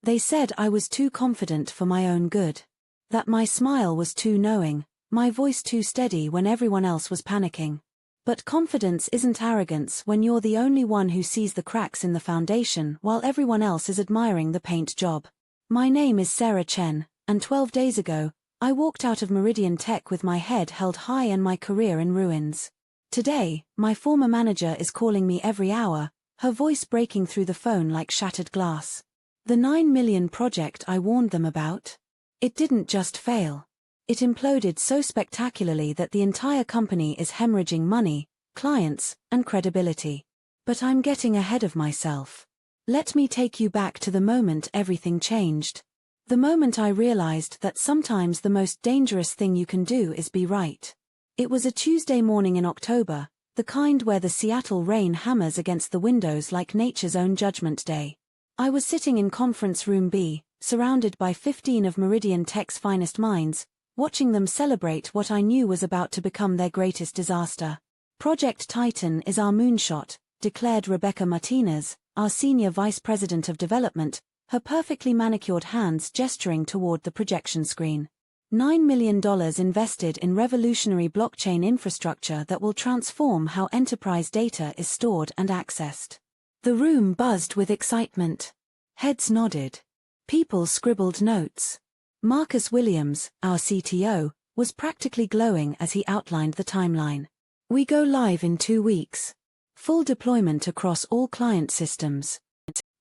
They said I was too confident for my own good. That my smile was too knowing, my voice too steady when everyone else was panicking. But confidence isn't arrogance when you're the only one who sees the cracks in the foundation while everyone else is admiring the paint job. My name is Sarah Chen, and 12 days ago, I walked out of Meridian Tech with my head held high and my career in ruins. Today, my former manager is calling me every hour, her voice breaking through the phone like shattered glass. The 9 million project I warned them about? It didn't just fail. It imploded so spectacularly that the entire company is hemorrhaging money, clients, and credibility. But I'm getting ahead of myself. Let me take you back to the moment everything changed. The moment I realized that sometimes the most dangerous thing you can do is be right. It was a Tuesday morning in October, the kind where the Seattle rain hammers against the windows like nature's own judgment day. I was sitting in Conference Room B, surrounded by 15 of Meridian Tech's finest minds, watching them celebrate what I knew was about to become their greatest disaster. Project Titan is our moonshot, declared Rebecca Martinez, our Senior Vice President of Development, her perfectly manicured hands gesturing toward the projection screen. $9 million invested in revolutionary blockchain infrastructure that will transform how enterprise data is stored and accessed. The room buzzed with excitement. Heads nodded. People scribbled notes. Marcus Williams, our CTO, was practically glowing as he outlined the timeline. We go live in 2 weeks. Full deployment across all client systems.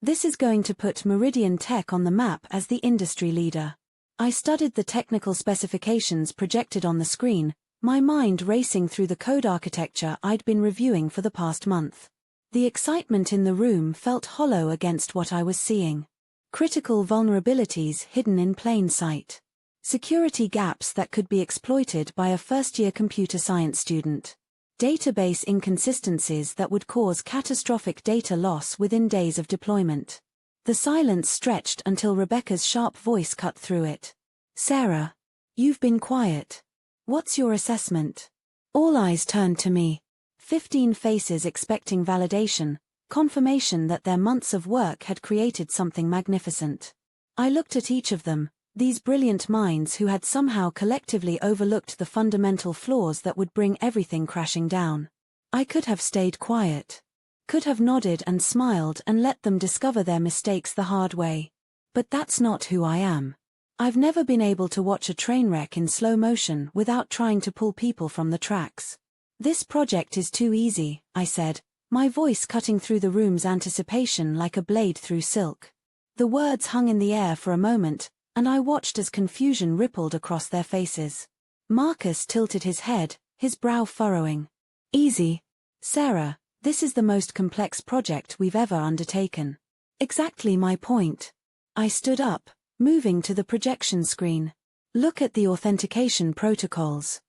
This is going to put Meridian Tech on the map as the industry leader. I studied the technical specifications projected on the screen, my mind racing through the code architecture I'd been reviewing for the past month. The excitement in the room felt hollow against what I was seeing. Critical vulnerabilities hidden in plain sight. Security gaps that could be exploited by a first-year computer science student. Database inconsistencies that would cause catastrophic data loss within days of deployment. The silence stretched until Rebecca's sharp voice cut through it. Sarah, you've been quiet. What's your assessment? All eyes turned to me. 15 faces expecting validation, confirmation that their months of work had created something magnificent. I looked at each of them, these brilliant minds who had somehow collectively overlooked the fundamental flaws that would bring everything crashing down. I could have stayed quiet. Could have nodded and smiled and let them discover their mistakes the hard way. But that's not who I am. I've never been able to watch a train wreck in slow motion without trying to pull people from the tracks. This project is too easy, I said, my voice cutting through the room's anticipation like a blade through silk. The words hung in the air for a moment, and I watched as confusion rippled across their faces. Marcus tilted his head, his brow furrowing. Easy. Sarah, this is the most complex project we've ever undertaken. Exactly my point. I stood up, moving to the projection screen. Look at the authentication protocols.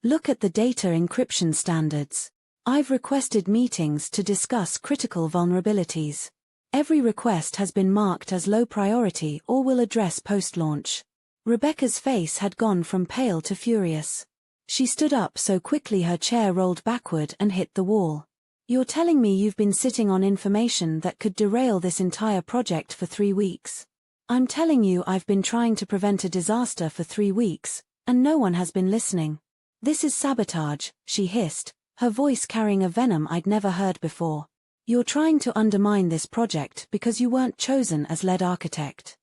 Look at the data encryption standards. I've requested meetings to discuss critical vulnerabilities. Every request has been marked as low priority or will address post-launch. Rebecca's face had gone from pale to furious. She stood up so quickly her chair rolled backward and hit the wall. You're telling me you've been sitting on information that could derail this entire project for 3 weeks? I'm telling you I've been trying to prevent a disaster for 3 weeks, and no one has been listening. This is sabotage, she hissed, her voice carrying a venom I'd never heard before. You're trying to undermine this project because you weren't chosen as lead architect.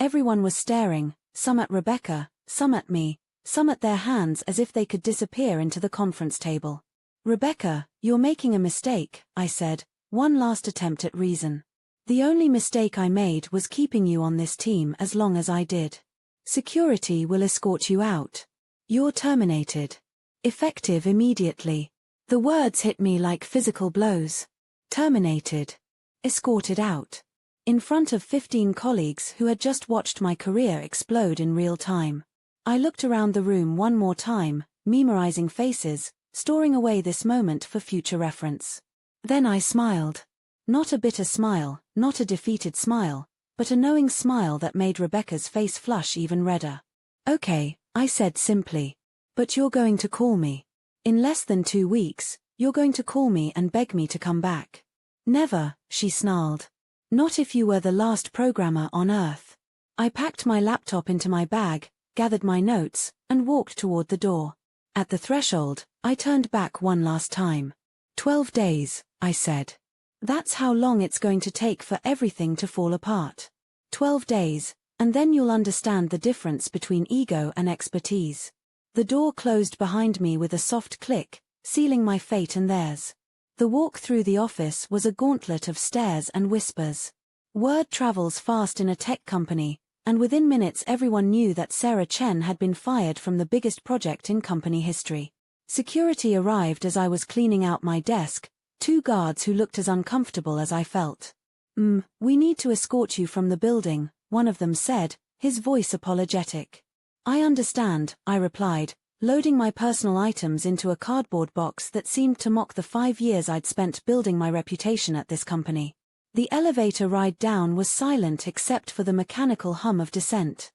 Everyone was staring, some at Rebecca, some at me, some at their hands as if they could disappear into the conference table. Rebecca, you're making a mistake, I said, one last attempt at reason. The only mistake I made was keeping you on this team as long as I did. Security will escort you out. You're terminated. Effective immediately. The words hit me like physical blows. Terminated. Escorted out. In front of 15 colleagues who had just watched my career explode in real time. I looked around the room one more time, memorizing faces, storing away this moment for future reference. Then I smiled. Not a bitter smile, not a defeated smile, but a knowing smile that made Rebecca's face flush even redder. Okay, I said simply. But you're going to call me. In less than 2 weeks, you're going to call me and beg me to come back. Never, she snarled. Not if you were the last programmer on Earth. I packed my laptop into my bag, gathered my notes, and walked toward the door. At the threshold, I turned back one last time. 12 days, I said. That's how long it's going to take for everything to fall apart. 12 days, and then you'll understand the difference between ego and expertise. The door closed behind me with a soft click, sealing my fate and theirs. The walk through the office was a gauntlet of stares and whispers. Word travels fast in a tech company, and within minutes everyone knew that Sarah Chen had been fired from the biggest project in company history. Security arrived as I was cleaning out my desk, 2 guards who looked as uncomfortable as I felt. We need to escort you from the building, one of them said, his voice apologetic. I understand, I replied, loading my personal items into a cardboard box that seemed to mock the 5 years I'd spent building my reputation at this company. The elevator ride down was silent except for the mechanical hum of descent.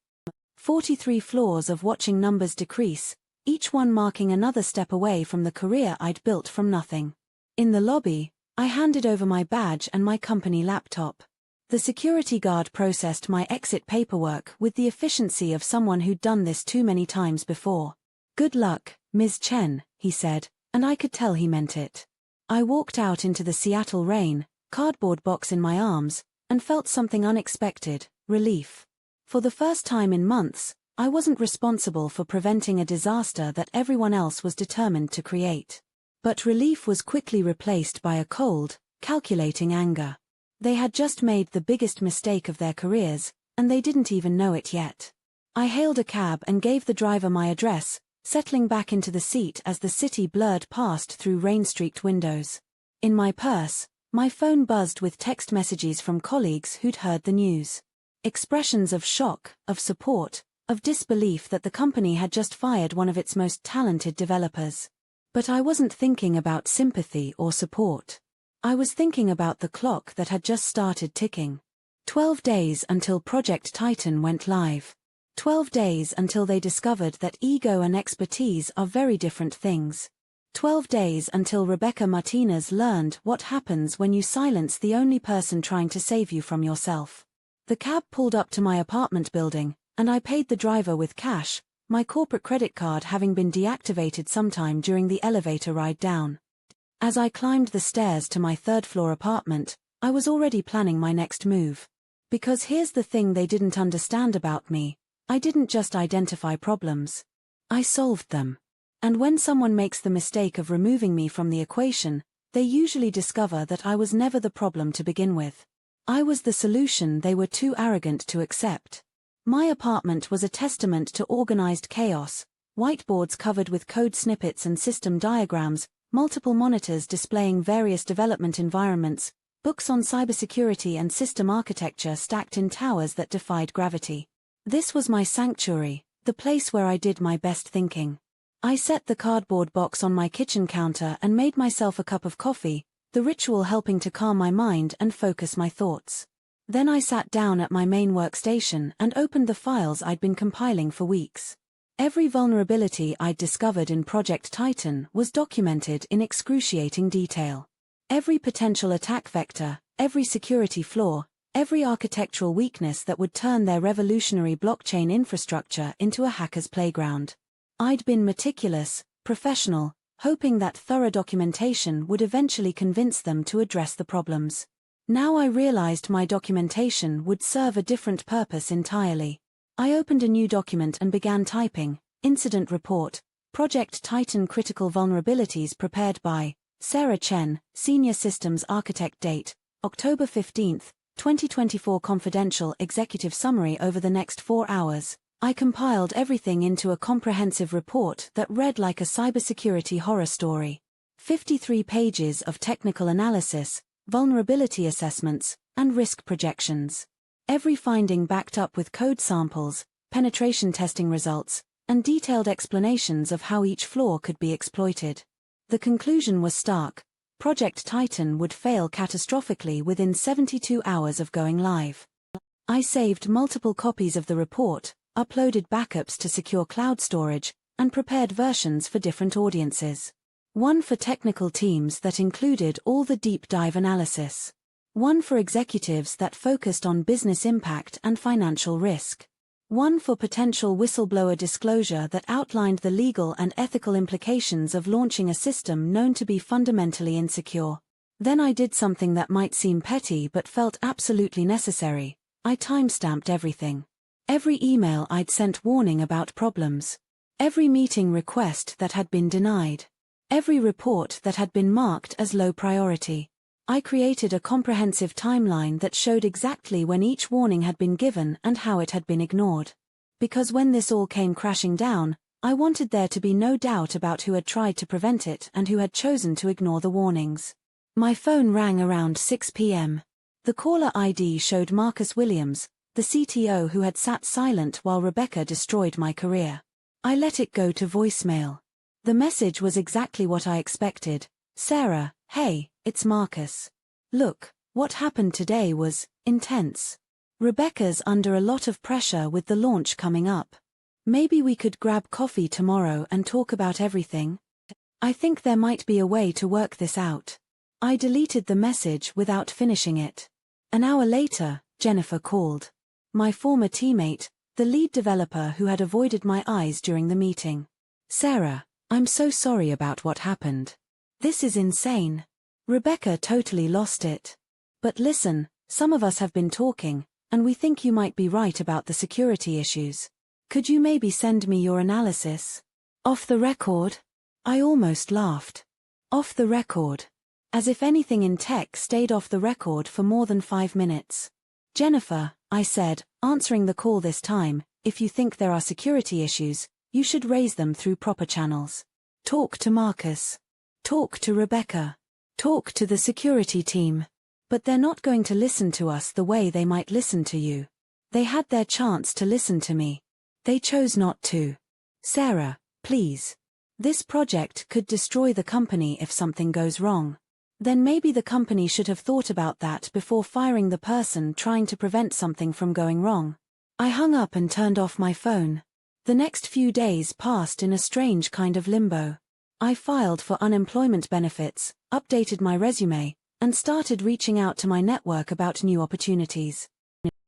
43 floors of watching numbers decrease, each one marking another step away from the career I'd built from nothing. In the lobby, I handed over my badge and my company laptop. The security guard processed my exit paperwork with the efficiency of someone who'd done this too many times before. "Good luck, Ms. Chen," he said, and I could tell he meant it. I walked out into the Seattle rain, cardboard box in my arms, and felt something unexpected, relief. For the first time in months, I wasn't responsible for preventing a disaster that everyone else was determined to create. But relief was quickly replaced by a cold, calculating anger. They had just made the biggest mistake of their careers, and they didn't even know it yet. I hailed a cab and gave the driver my address, settling back into the seat as the city blurred past through rain-streaked windows. In my purse, my phone buzzed with text messages from colleagues who'd heard the news. Expressions of shock, of support, of disbelief that the company had just fired one of its most talented developers. But I wasn't thinking about sympathy or support. I was thinking about the clock that had just started ticking. 12 days until Project Titan went live. 12 days until they discovered that ego and expertise are very different things. 12 days until Rebecca Martinez learned what happens when you silence the only person trying to save you from yourself. The cab pulled up to my apartment building, and I paid the driver with cash, my corporate credit card having been deactivated sometime during the elevator ride down. As I climbed the stairs to my third-floor apartment, I was already planning my next move. Because here's the thing they didn't understand about me. I didn't just identify problems. I solved them. And when someone makes the mistake of removing me from the equation, they usually discover that I was never the problem to begin with. I was the solution they were too arrogant to accept. My apartment was a testament to organized chaos, whiteboards covered with code snippets and system diagrams, multiple monitors displaying various development environments, books on cybersecurity and system architecture stacked in towers that defied gravity. This was my sanctuary, the place where I did my best thinking. I set the cardboard box on my kitchen counter and made myself a cup of coffee, the ritual helping to calm my mind and focus my thoughts. Then I sat down at my main workstation and opened the files I'd been compiling for weeks. Every vulnerability I'd discovered in Project Titan was documented in excruciating detail. Every potential attack vector, every security flaw, every architectural weakness that would turn their revolutionary blockchain infrastructure into a hacker's playground. I'd been meticulous, professional, hoping that thorough documentation would eventually convince them to address the problems. Now I realized my documentation would serve a different purpose entirely. I opened a new document and began typing, Incident Report, Project Titan Critical Vulnerabilities prepared by Sarah Chen, Senior Systems Architect. Date, October 15, 2024. Confidential executive summary. Over the next 4 hours, I compiled everything into a comprehensive report that read like a cybersecurity horror story. 53 pages of technical analysis, vulnerability assessments, and risk projections. Every finding backed up with code samples, penetration testing results, and detailed explanations of how each flaw could be exploited. The conclusion was stark. Project Titan would fail catastrophically within 72 hours of going live. I saved multiple copies of the report, uploaded backups to secure cloud storage, and prepared versions for different audiences. One for technical teams that included all the deep dive analysis. One for executives that focused on business impact and financial risk. One for potential whistleblower disclosure that outlined the legal and ethical implications of launching a system known to be fundamentally insecure. Then I did something that might seem petty but felt absolutely necessary. I timestamped everything. Every email I'd sent warning about problems. Every meeting request that had been denied. Every report that had been marked as low priority. I created a comprehensive timeline that showed exactly when each warning had been given and how it had been ignored. Because when this all came crashing down, I wanted there to be no doubt about who had tried to prevent it and who had chosen to ignore the warnings. My phone rang around 6 p.m. The caller ID showed Marcus Williams, the CTO who had sat silent while Rebecca destroyed my career. I let it go to voicemail. The message was exactly what I expected. Sarah, hey, it's Marcus. Look, what happened today was intense. Rebecca's under a lot of pressure with the launch coming up. Maybe we could grab coffee tomorrow and talk about everything? I think there might be a way to work this out. I deleted the message without finishing it. An hour later, Jennifer called. My former teammate, the lead developer who had avoided my eyes during the meeting. Sarah, I'm so sorry about what happened. This is insane. Rebecca totally lost it. But listen, some of us have been talking, and we think you might be right about the security issues. Could you maybe send me your analysis? Off the record? I almost laughed. Off the record. As if anything in tech stayed off the record for more than 5 minutes. Jennifer, I said, answering the call this time, if you think there are security issues, you should raise them through proper channels. Talk to Marcus. Talk to Rebecca. Talk to the security team. But they're not going to listen to us the way they might listen to you. They had their chance to listen to me. They chose not to. Sarah, please. This project could destroy the company if something goes wrong. Then maybe the company should have thought about that before firing the person trying to prevent something from going wrong. I hung up and turned off my phone. The next few days passed in a strange kind of limbo. I filed for unemployment benefits, updated my resume, and started reaching out to my network about new opportunities.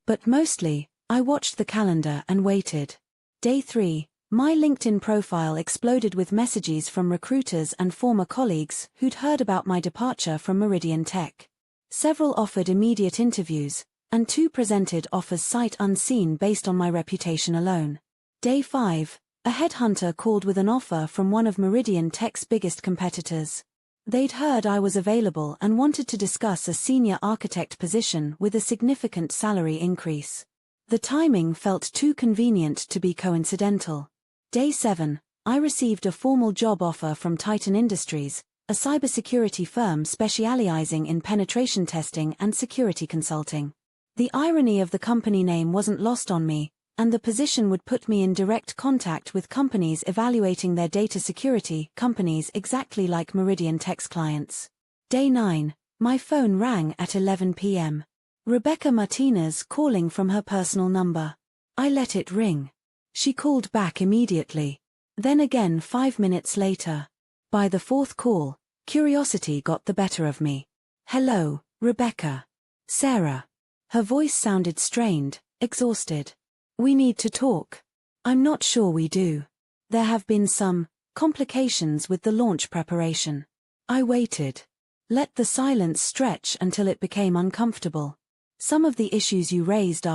But mostly, I watched the calendar and waited. Day 3, my LinkedIn profile exploded with messages from recruiters and former colleagues who'd heard about my departure from Meridian Tech. Several offered immediate interviews, and 2 presented offers sight unseen based on my reputation alone. Day 5, a headhunter called with an offer from one of Meridian Tech's biggest competitors. They'd heard I was available and wanted to discuss a senior architect position with a significant salary increase. The timing felt too convenient to be coincidental. Day 7, I received a formal job offer from Titan Industries, a cybersecurity firm specializing in penetration testing and security consulting. The irony of the company name wasn't lost on me, and the position would put me in direct contact with companies evaluating their data security, companies exactly like Meridian Tech's clients. Day 9, my phone rang at 11 p.m. Rebecca Martinez calling from her personal number. I let it ring. She called back immediately. Then again 5 minutes later. By the 4th call, curiosity got the better of me. Hello, Rebecca. Sarah. Her voice sounded strained, exhausted. We need to talk. I'm not sure we do. There have been some complications with the launch preparation. I waited. Let the silence stretch until it became uncomfortable. Some of the issues you raised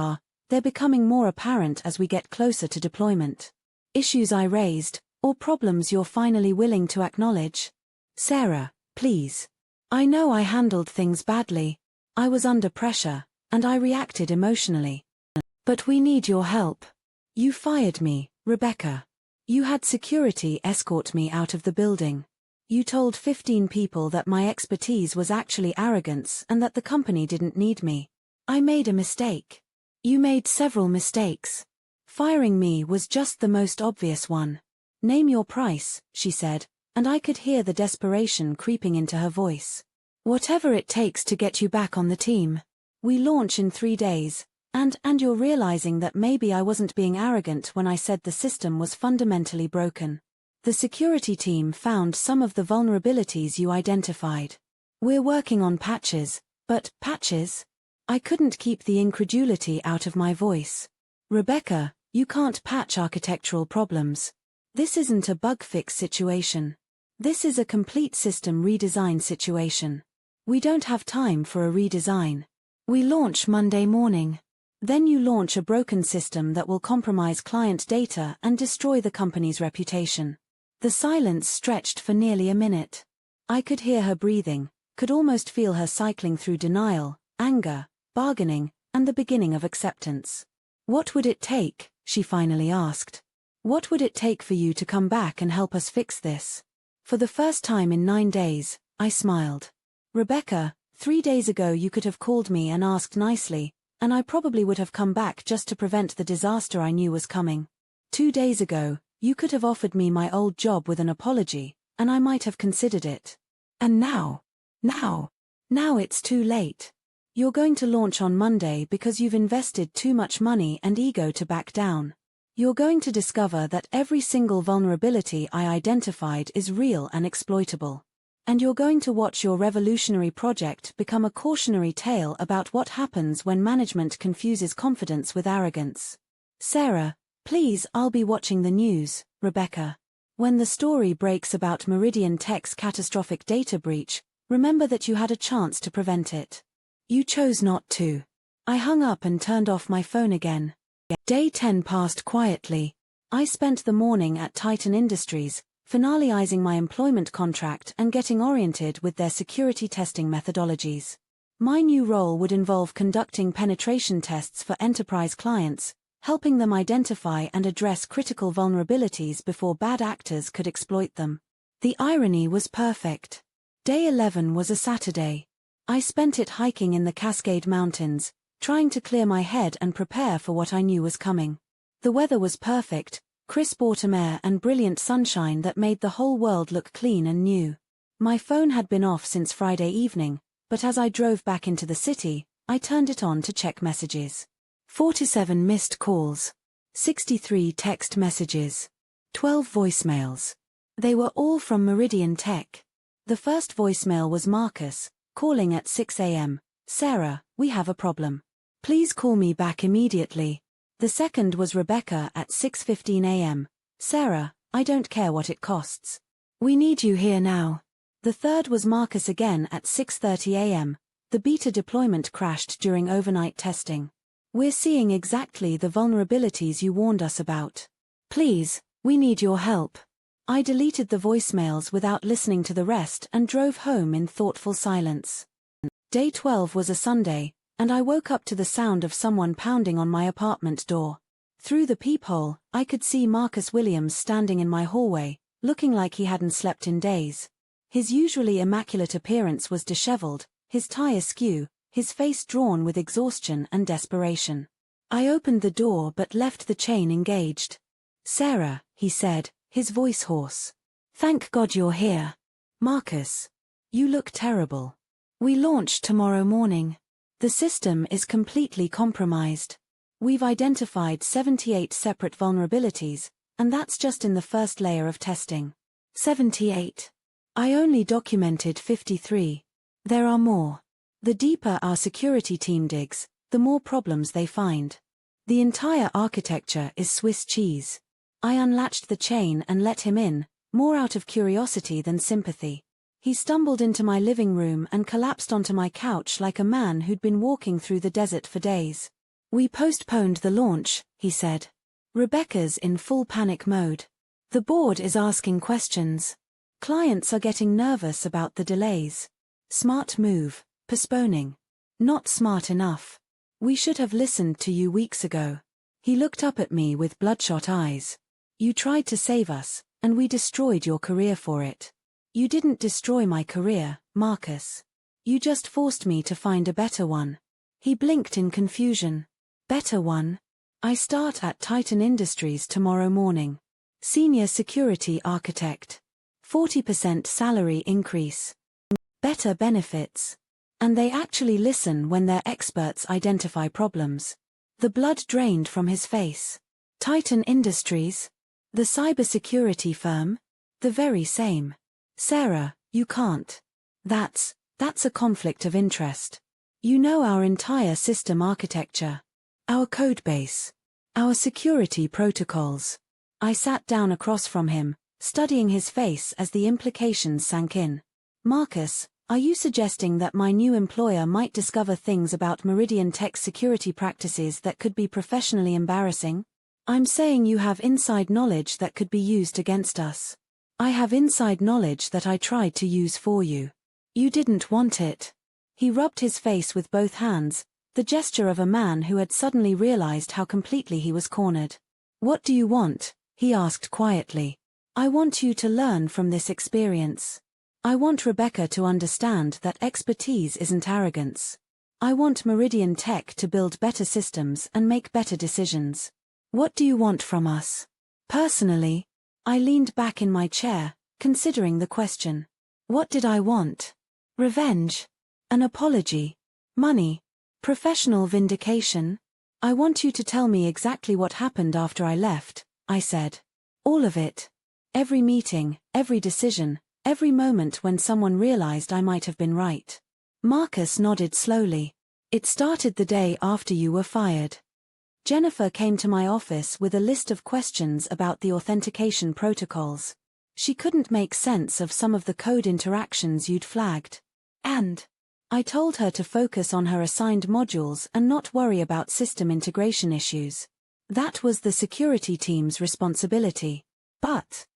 they're becoming more apparent as we get closer to deployment. Issues I raised, or problems you're finally willing to acknowledge? Sarah, please. I know I handled things badly. I was under pressure, and I reacted emotionally. But we need your help. You fired me, Rebecca. You had security escort me out of the building. You told 15 people that my expertise was actually arrogance and that the company didn't need me. I made a mistake. You made several mistakes. Firing me was just the most obvious one. Name your price, she said, and I could hear the desperation creeping into her voice. Whatever it takes to get you back on the team. We launch in 3 days, and you're realizing that maybe I wasn't being arrogant when I said the system was fundamentally broken. The security team found some of the vulnerabilities you identified. We're working on patches, But, patches? I couldn't keep the incredulity out of my voice. Rebecca, you can't patch architectural problems. This isn't a bug fix situation. This is a complete system redesign situation. We don't have time for a redesign. We launch Monday morning. Then you launch a broken system that will compromise client data and destroy the company's reputation. The silence stretched for nearly a minute. I could hear her breathing, could almost feel her cycling through denial, anger, bargaining, and the beginning of acceptance. What would it take? She finally asked. What would it take for you to come back and help us fix this? For the first time in 9 days, I smiled. Rebecca, 3 days ago you could have called me and asked nicely, and I probably would have come back just to prevent the disaster I knew was coming. 2 days ago, you could have offered me my old job with an apology, and I might have considered it. And now it's too late. You're going to launch on Monday because you've invested too much money and ego to back down. You're going to discover that every single vulnerability I identified is real and exploitable. And you're going to watch your revolutionary project become a cautionary tale about what happens when management confuses confidence with arrogance. Sarah, please, I'll be watching the news, Rebecca. When the story breaks about Meridian Tech's catastrophic data breach, remember that you had a chance to prevent it. You chose not to. I hung up and turned off my phone again. Day 10 passed quietly. I spent the morning at Titan Industries, finalizing my employment contract and getting oriented with their security testing methodologies. My new role would involve conducting penetration tests for enterprise clients, helping them identify and address critical vulnerabilities before bad actors could exploit them. The irony was perfect. Day 11 was a Saturday. I spent it hiking in the Cascade Mountains, trying to clear my head and prepare for what I knew was coming. The weather was perfect, crisp autumn air and brilliant sunshine that made the whole world look clean and new. My phone had been off since Friday evening, but as I drove back into the city, I turned it on to check messages. 47 missed calls. 63 text messages. 12 voicemails. They were all from Meridian Tech. The first voicemail was Marcus, calling at 6 a.m. Sarah, we have a problem. Please call me back immediately. The second was Rebecca at 6:15 a.m. Sarah, I don't care what it costs. We need you here now. The third was Marcus again at 6:30 a.m. The beta deployment crashed during overnight testing. We're seeing exactly the vulnerabilities you warned us about. Please, we need your help. I deleted the voicemails without listening to the rest and drove home in thoughtful silence. Day 12 was a Sunday, and I woke up to the sound of someone pounding on my apartment door. Through the peephole, I could see Marcus Williams standing in my hallway, looking like he hadn't slept in days. His usually immaculate appearance was disheveled, his tie askew, his face drawn with exhaustion and desperation. I opened the door but left the chain engaged. Sarah, he said, his voice hoarse. Thank God you're here. Marcus. You look terrible. We launch tomorrow morning. The system is completely compromised. We've identified 78 separate vulnerabilities, and that's just in the first layer of testing. 78. I only documented 53. There are more. The deeper our security team digs, the more problems they find. The entire architecture is Swiss cheese. I unlatched the chain and let him in, more out of curiosity than sympathy. He stumbled into my living room and collapsed onto my couch like a man who'd been walking through the desert for days. We postponed the launch, he said. Rebecca's in full panic mode. The board is asking questions. Clients are getting nervous about the delays. Smart move, postponing. Not smart enough. We should have listened to you weeks ago. He looked up at me with bloodshot eyes. You tried to save us, and we destroyed your career for it. You didn't destroy my career, Marcus. You just forced me to find a better one. He blinked in confusion. Better one? I start at Titan Industries tomorrow morning. Senior Security Architect. 40% salary increase. Better benefits. And they actually listen when their experts identify problems. The blood drained from his face. Titan Industries? The cybersecurity firm? The very same. Sarah, you can't. That's a conflict of interest. You know our entire system architecture. Our codebase. Our security protocols. I sat down across from him, studying his face as the implications sank in. Marcus, are you suggesting that my new employer might discover things about Meridian Tech's security practices that could be professionally embarrassing? I'm saying you have inside knowledge that could be used against us. I have inside knowledge that I tried to use for you. You didn't want it. He rubbed his face with both hands, the gesture of a man who had suddenly realized how completely he was cornered. What do you want? He asked quietly. I want you to learn from this experience. I want Rebecca to understand that expertise isn't arrogance. I want Meridian Tech to build better systems and make better decisions. What do you want from us? Personally, I leaned back in my chair, considering the question. What did I want? Revenge? An apology? Money? Professional vindication? I want you to tell me exactly what happened after I left, I said. All of it. Every meeting, every decision, every moment when someone realized I might have been right. Marcus nodded slowly. It started the day after you were fired. Jennifer came to my office with a list of questions about the authentication protocols. She couldn't make sense of some of the code interactions you'd flagged. And I told her to focus on her assigned modules and not worry about system integration issues. That was the security team's responsibility. But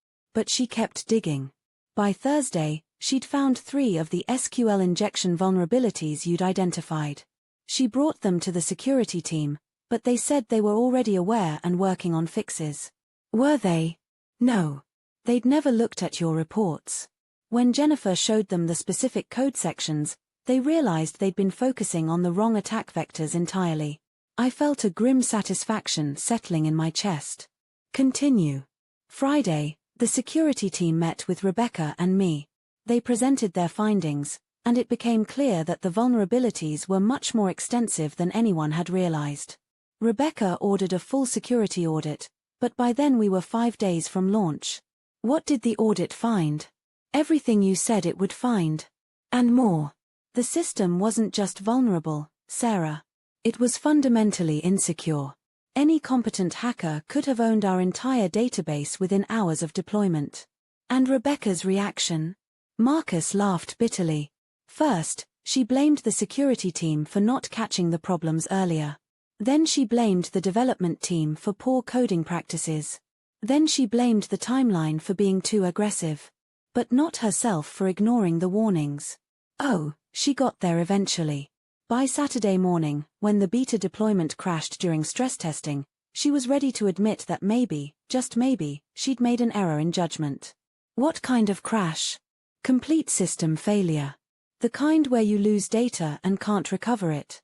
she kept digging. By Thursday, she'd found 3 of the SQL injection vulnerabilities you'd identified. She brought them to the security team, but they said they were already aware and working on fixes. Were they? No. They'd never looked at your reports. When Jennifer showed them the specific code sections, they realized they'd been focusing on the wrong attack vectors entirely. I felt a grim satisfaction settling in my chest. Continue. Friday, the security team met with Rebecca and me. They presented their findings, and it became clear that the vulnerabilities were much more extensive than anyone had realized. Rebecca ordered a full security audit, but by then we were 5 days from launch. What did the audit find? Everything you said it would find. And more. The system wasn't just vulnerable, Sarah. It was fundamentally insecure. Any competent hacker could have owned our entire database within hours of deployment. And Rebecca's reaction? Marcus laughed bitterly. First, she blamed the security team for not catching the problems earlier. Then she blamed the development team for poor coding practices. Then she blamed the timeline for being too aggressive. But not herself for ignoring the warnings. Oh, she got there eventually. By Saturday morning, when the beta deployment crashed during stress testing, she was ready to admit that maybe, just maybe, she'd made an error in judgment. What kind of crash? Complete system failure. The kind where you lose data and can't recover it.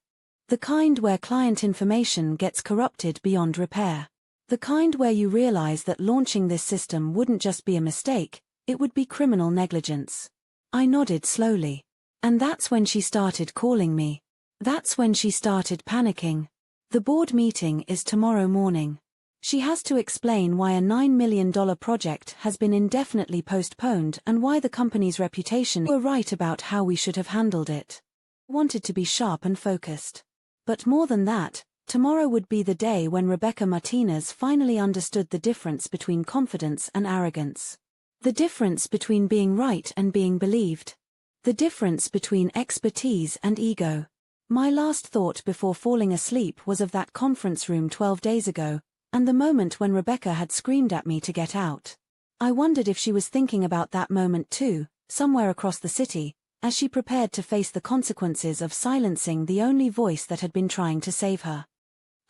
The kind where client information gets corrupted beyond repair. The kind where you realize that launching this system wouldn't just be a mistake, it would be criminal negligence. I nodded slowly. And that's when she started calling me. That's when she started panicking. The board meeting is tomorrow morning. She has to explain why a $9 million project has been indefinitely postponed and why the company's reputation were right about how we should have handled it. Wanted to be sharp and focused. But more than that, tomorrow would be the day when Rebecca Martinez finally understood the difference between confidence and arrogance. The difference between being right and being believed. The difference between expertise and ego. My last thought before falling asleep was of that conference room 12 days ago, and the moment when Rebecca had screamed at me to get out. I wondered if she was thinking about that moment too, somewhere across the city, as she prepared to face the consequences of silencing the only voice that had been trying to save her.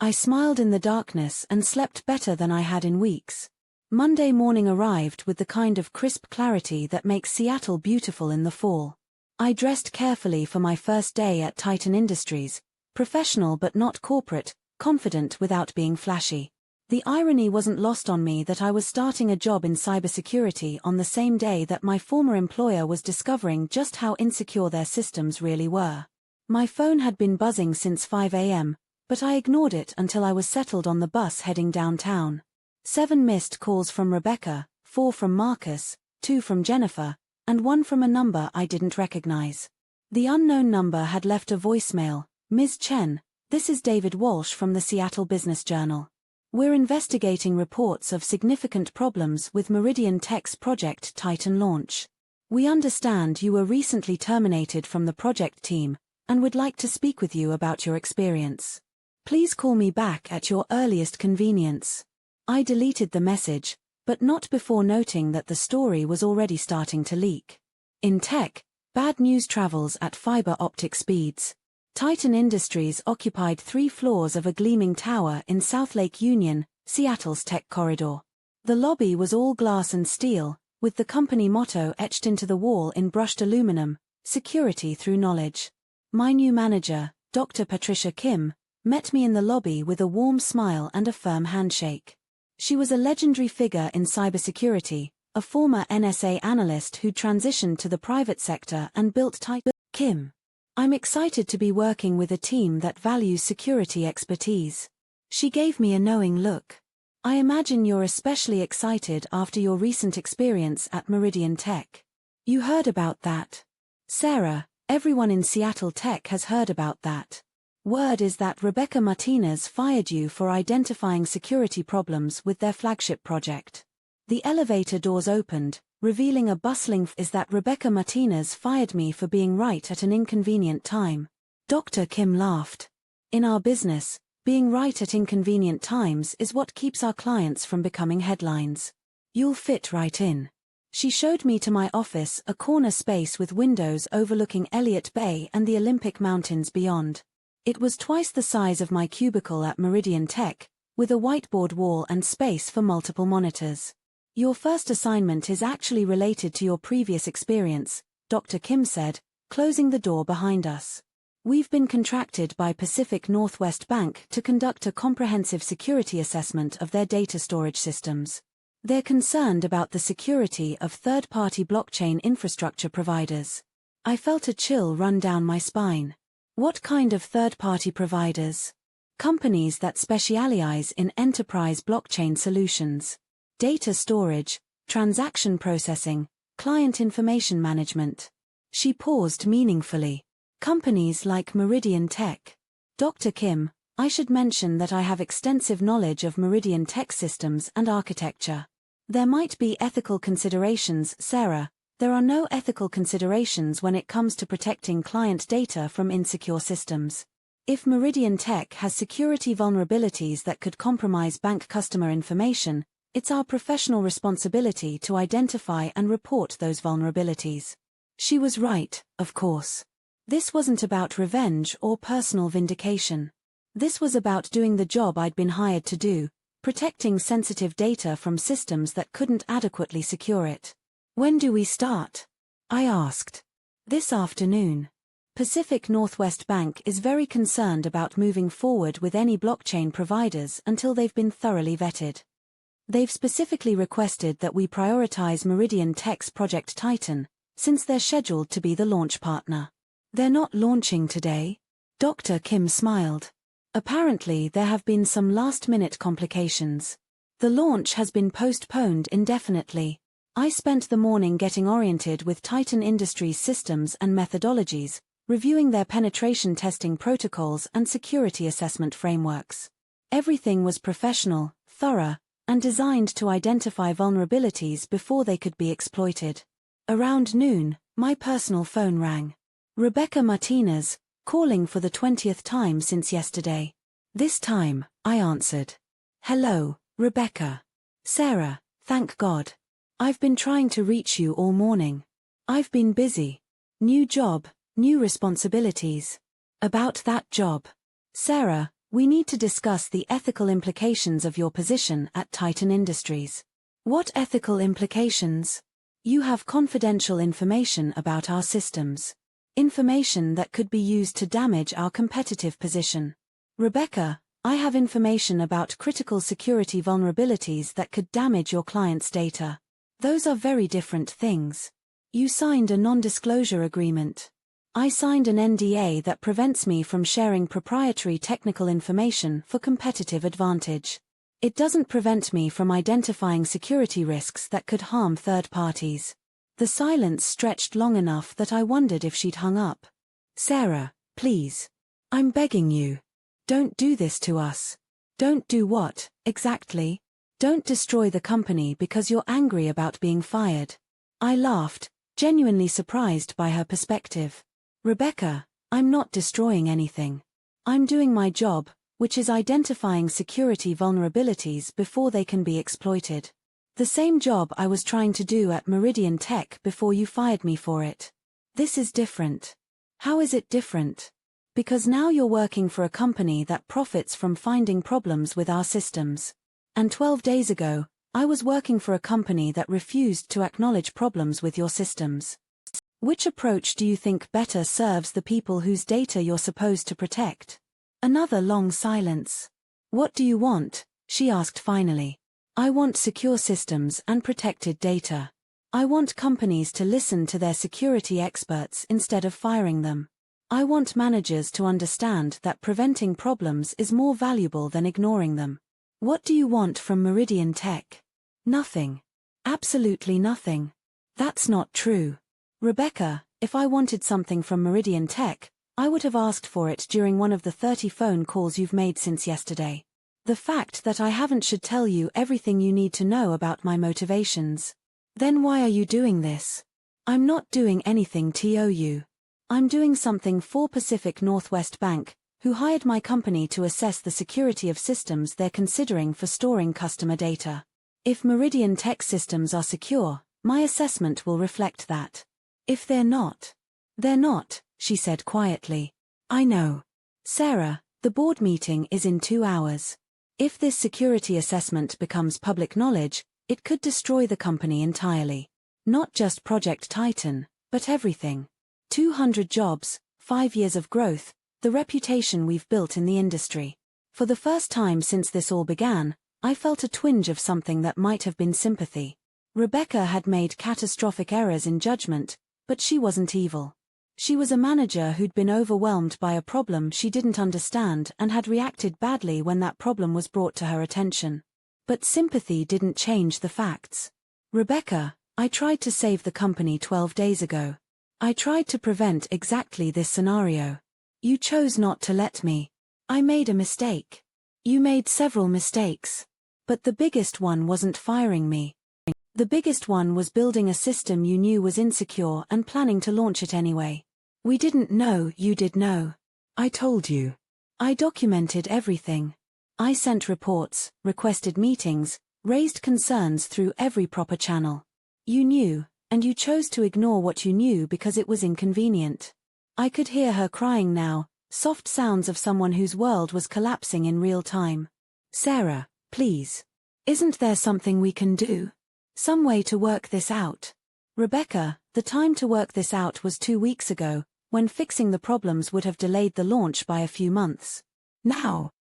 I smiled in the darkness and slept better than I had in weeks. Monday morning arrived with the kind of crisp clarity that makes Seattle beautiful in the fall. I dressed carefully for my first day at Titan Industries, professional but not corporate, confident without being flashy. The irony wasn't lost on me that I was starting a job in cybersecurity on the same day that my former employer was discovering just how insecure their systems really were. My phone had been buzzing since 5 a.m., but I ignored it until I was settled on the bus heading downtown. 7 missed calls from Rebecca, 4 from Marcus, 2 from Jennifer, and 1 from a number I didn't recognize. The unknown number had left a voicemail. "Ms. Chen, this is David Walsh from the Seattle Business Journal. We're investigating reports of significant problems with Meridian Tech's Project Titan launch. We understand you were recently terminated from the project team and would like to speak with you about your experience. Please call me back at your earliest convenience." I deleted the message, but not before noting that the story was already starting to leak. In tech, bad news travels at fiber optic speeds. Titan Industries occupied 3 floors of a gleaming tower in South Lake Union, Seattle's tech corridor. The lobby was all glass and steel, with the company motto etched into the wall in brushed aluminum: "Security through knowledge." My new manager, Dr. Patricia Kim, met me in the lobby with a warm smile and a firm handshake. She was a legendary figure in cybersecurity, a former NSA analyst who transitioned to the private sector and built Titan. "Kim, I'm excited to be working with a team that values security expertise." She gave me a knowing look. "I imagine you're especially excited after your recent experience at Meridian Tech. You heard about that." "Sarah, everyone in Seattle Tech has heard about that. Word is that Rebecca Martinez fired you for identifying security problems with their flagship project." The elevator doors opened, revealing a bustling is that Rebecca Martinez fired me for being right at an inconvenient time. Dr. Kim laughed. "In our business, being right at inconvenient times is what keeps our clients from becoming headlines. You'll fit right in." She showed me to my office, a corner space with windows overlooking Elliott Bay and the Olympic Mountains beyond. It was twice the size of my cubicle at Meridian Tech, with a whiteboard wall and space for multiple monitors. "Your first assignment is actually related to your previous experience," Dr. Kim said, closing the door behind us. "We've been contracted by Pacific Northwest Bank to conduct a comprehensive security assessment of their data storage systems. They're concerned about the security of third-party blockchain infrastructure providers." I felt a chill run down my spine. What kind of third-party providers? Companies that specialize in enterprise blockchain solutions. Data storage, transaction processing, client information management. She paused meaningfully. Companies like Meridian Tech. "Dr. Kim, I should mention that I have extensive knowledge of Meridian Tech systems and architecture. There might be ethical considerations, Sarah. There are no ethical considerations when it comes to protecting client data from insecure systems. If Meridian Tech has security vulnerabilities that could compromise bank customer information, it's our professional responsibility to identify and report those vulnerabilities." She was right, of course. This wasn't about revenge or personal vindication. This was about doing the job I'd been hired to do, protecting sensitive data from systems that couldn't adequately secure it. "When do we start?" I asked. "This afternoon. Pacific Northwest Bank is very concerned about moving forward with any blockchain providers until they've been thoroughly vetted. They've specifically requested that we prioritize Meridian Tech's Project Titan, since they're scheduled to be the launch partner." "They're not launching today?" Dr. Kim smiled. "Apparently there have been some last-minute complications. The launch has been postponed indefinitely. I spent the morning getting oriented with Titan Industries systems and methodologies, reviewing their penetration testing protocols and security assessment frameworks. Everything was professional, thorough, and designed to identify vulnerabilities before they could be exploited." Around noon, my personal phone rang. Rebecca Martinez, calling for the 20th time since yesterday. This time, I answered. "Hello, Rebecca." "Sarah, thank God. I've been trying to reach you all morning. I've been busy. New job, new responsibilities." "About that job. Sarah, we need to discuss the ethical implications of your position at Titan Industries." "What ethical implications?" "You have confidential information about our systems. Information that could be used to damage our competitive position." "Rebecca, I have information about critical security vulnerabilities that could damage your client's data. Those are very different things. You signed a non-disclosure agreement. I signed an NDA that prevents me from sharing proprietary technical information for competitive advantage. It doesn't prevent me from identifying security risks that could harm third parties." The silence stretched long enough that I wondered if she'd hung up. Sarah, please. I'm begging you. Don't do this to us. Don't do what, exactly? Don't destroy the company because you're angry about being fired. I laughed, genuinely surprised by her perspective. Rebecca, I'm not destroying anything. I'm doing my job, which is identifying security vulnerabilities before they can be exploited. The same job I was trying to do at Meridian Tech before you fired me for it. This is different. How is it different? Because now you're working for a company that profits from finding problems with our systems. And 12 days ago, I was working for a company that refused to acknowledge problems with your systems. Which approach do you think better serves the people whose data you're supposed to protect? Another long silence. What do you want? She asked finally. I want secure systems and protected data. I want companies to listen to their security experts instead of firing them. I want managers to understand that preventing problems is more valuable than ignoring them. What do you want from Meridian Tech? Nothing. Absolutely nothing. That's not true. Rebecca, if I wanted something from Meridian Tech, I would have asked for it during one of the 30 phone calls you've made since yesterday. The fact that I haven't should tell you everything you need to know about my motivations. Then why are you doing this? I'm not doing anything to you. I'm doing something for Pacific Northwest Bank, who hired my company to assess the security of systems they're considering for storing customer data. If Meridian Tech systems are secure, my assessment will reflect that. If they're not, she said quietly. I know. Sarah, the board meeting is in 2 hours. If this security assessment becomes public knowledge, it could destroy the company entirely. Not just Project Titan, but everything. 200 jobs, 5 years of growth, the reputation we've built in the industry. For the first time since this all began, I felt a twinge of something that might have been sympathy. Rebecca had made catastrophic errors in judgment, but she wasn't evil. She was a manager who'd been overwhelmed by a problem she didn't understand and had reacted badly when that problem was brought to her attention. But sympathy didn't change the facts. Rebecca, I tried to save the company 12 days ago. I tried to prevent exactly this scenario. You chose not to let me. I made a mistake. You made several mistakes. But the biggest one wasn't firing me. The biggest one was building a system you knew was insecure and planning to launch it anyway. We didn't know you did know. I told you. I documented everything. I sent reports, requested meetings, raised concerns through every proper channel. You knew, and you chose to ignore what you knew because it was inconvenient. I could hear her crying now, soft sounds of someone whose world was collapsing in real time. Sarah, please. Isn't there something we can do? Some way to work this out. Rebecca, the time to work this out was 2 weeks ago, when fixing the problems would have delayed the launch by a few months. Now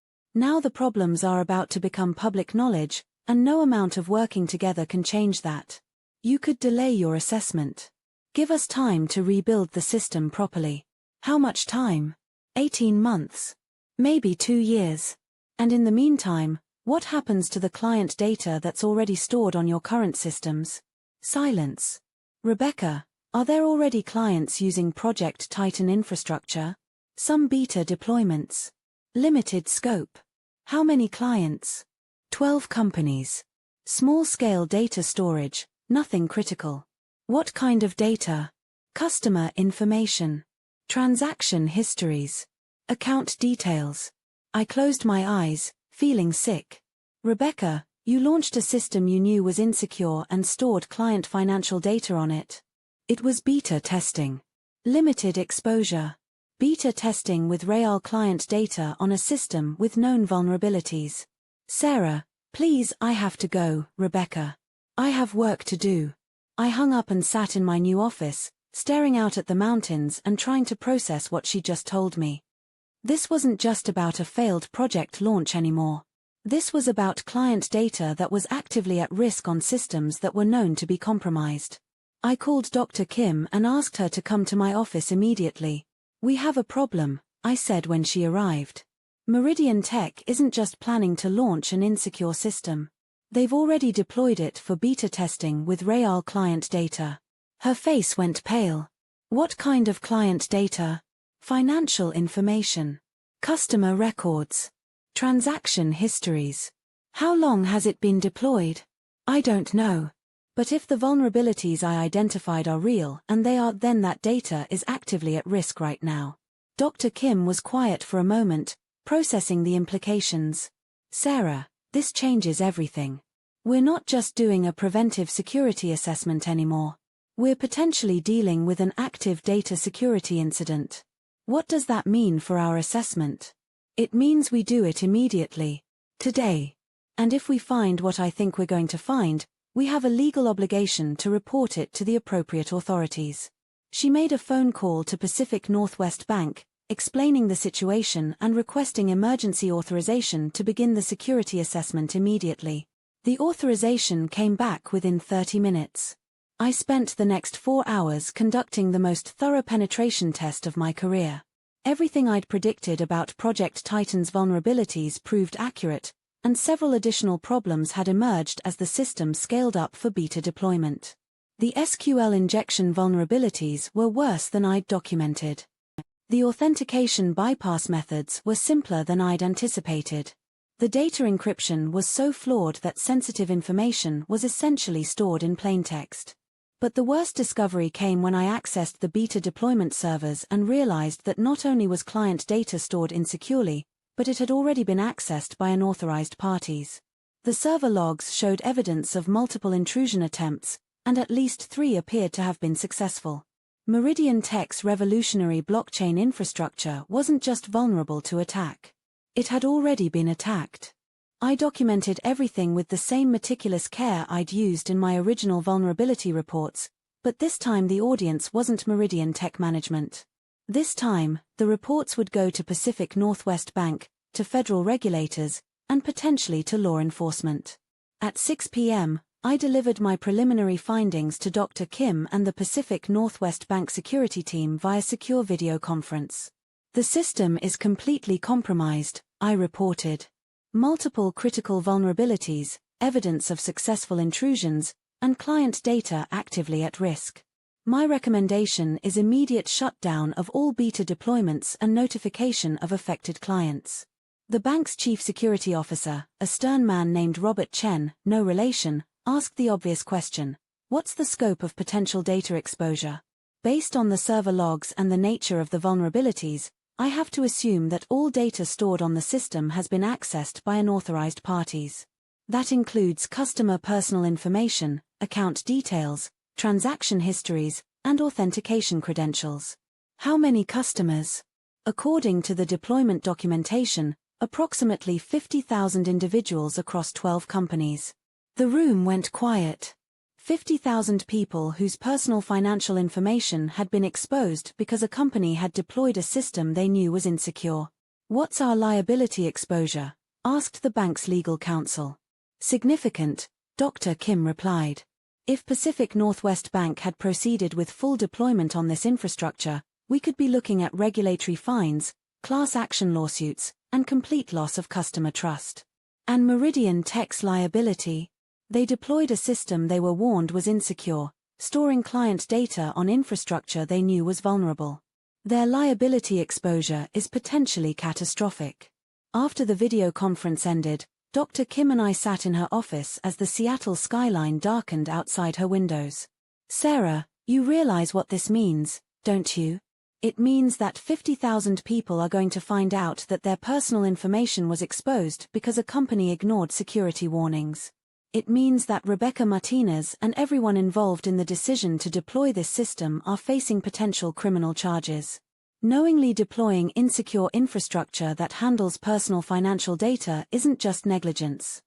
the problems are about to become public knowledge, and no amount of working together can change that. You could delay your assessment. Give us time to rebuild the system properly. How much time? 18 months. Maybe 2 years. And in the meantime, what happens to the client data that's already stored on your current systems? Silence. Rebecca, are there already clients using Project Titan infrastructure? Some beta deployments. Limited scope. How many clients? 12 companies. Small-scale data storage, nothing critical. What kind of data? Customer information. Transaction histories. Account details. I closed my eyes, feeling sick. Rebecca, you launched a system you knew was insecure and stored client financial data on it. It was beta testing. Limited exposure. Beta testing with real client data on a system with known vulnerabilities. Sarah, please, I have to go, Rebecca. I have work to do. I hung up and sat in my new office, staring out at the mountains and trying to process what she just told me. This wasn't just about a failed project launch anymore. This was about client data that was actively at risk on systems that were known to be compromised. I called Dr. Kim and asked her to come to my office immediately. We have a problem, I said when she arrived. Meridian Tech isn't just planning to launch an insecure system. They've already deployed it for beta testing with real client data. Her face went pale. What kind of client data? Financial information. Customer records. Transaction histories. How long has it been deployed? I don't know. But if the vulnerabilities I identified are real and they are, then that data is actively at risk right now. Dr. Kim was quiet for a moment, processing the implications. Sarah, this changes everything. We're not just doing a preventive security assessment anymore. We're potentially dealing with an active data security incident. What does that mean for our assessment? It means we do it immediately. Today. And if we find what I think we're going to find, we have a legal obligation to report it to the appropriate authorities. She made a phone call to Pacific Northwest Bank, explaining the situation and requesting emergency authorization to begin the security assessment immediately. The authorization came back within 30 minutes. I spent the next 4 hours conducting the most thorough penetration test of my career. Everything I'd predicted about Project Titan's vulnerabilities proved accurate, and several additional problems had emerged as the system scaled up for beta deployment. The SQL injection vulnerabilities were worse than I'd documented. The authentication bypass methods were simpler than I'd anticipated. The data encryption was so flawed that sensitive information was essentially stored in plaintext. But the worst discovery came when I accessed the beta deployment servers and realized that not only was client data stored insecurely, but it had already been accessed by unauthorized parties. The server logs showed evidence of multiple intrusion attempts, and at least 3 appeared to have been successful. Meridian Tech's revolutionary blockchain infrastructure wasn't just vulnerable to attack. It had already been attacked. I documented everything with the same meticulous care I'd used in my original vulnerability reports, but this time the audience wasn't Meridian Tech management. This time, the reports would go to Pacific Northwest Bank, to federal regulators, and potentially to law enforcement. At 6 p.m., I delivered my preliminary findings to Dr. Kim and the Pacific Northwest Bank security team via secure video conference. The system is completely compromised, I reported. Multiple critical vulnerabilities, evidence of successful intrusions, and client data actively at risk. My recommendation is immediate shutdown of all beta deployments and notification of affected clients. The bank's chief security officer, a stern man named Robert Chen, no relation, asked the obvious question: what's the scope of potential data exposure? Based on the server logs and the nature of the vulnerabilities, I have to assume that all data stored on the system has been accessed by unauthorized parties. That includes customer personal information, account details, transaction histories, and authentication credentials. How many customers? According to the deployment documentation, approximately 50,000 individuals across 12 companies. The room went quiet. 50,000 people whose personal financial information had been exposed because a company had deployed a system they knew was insecure. What's our liability exposure? Asked the bank's legal counsel. Significant, Dr. Kim replied. If Pacific Northwest Bank had proceeded with full deployment on this infrastructure, we could be looking at regulatory fines, class action lawsuits, and complete loss of customer trust. And Meridian Tech's liability? They deployed a system they were warned was insecure, storing client data on infrastructure they knew was vulnerable. Their liability exposure is potentially catastrophic. After the video conference ended, Dr. Kim and I sat in her office as the Seattle skyline darkened outside her windows. Sarah, you realize what this means, don't you? It means that 50,000 people are going to find out that their personal information was exposed because a company ignored security warnings. It means that Rebecca Martinez and everyone involved in the decision to deploy this system are facing potential criminal charges. Knowingly deploying insecure infrastructure that handles personal financial data isn't just negligence.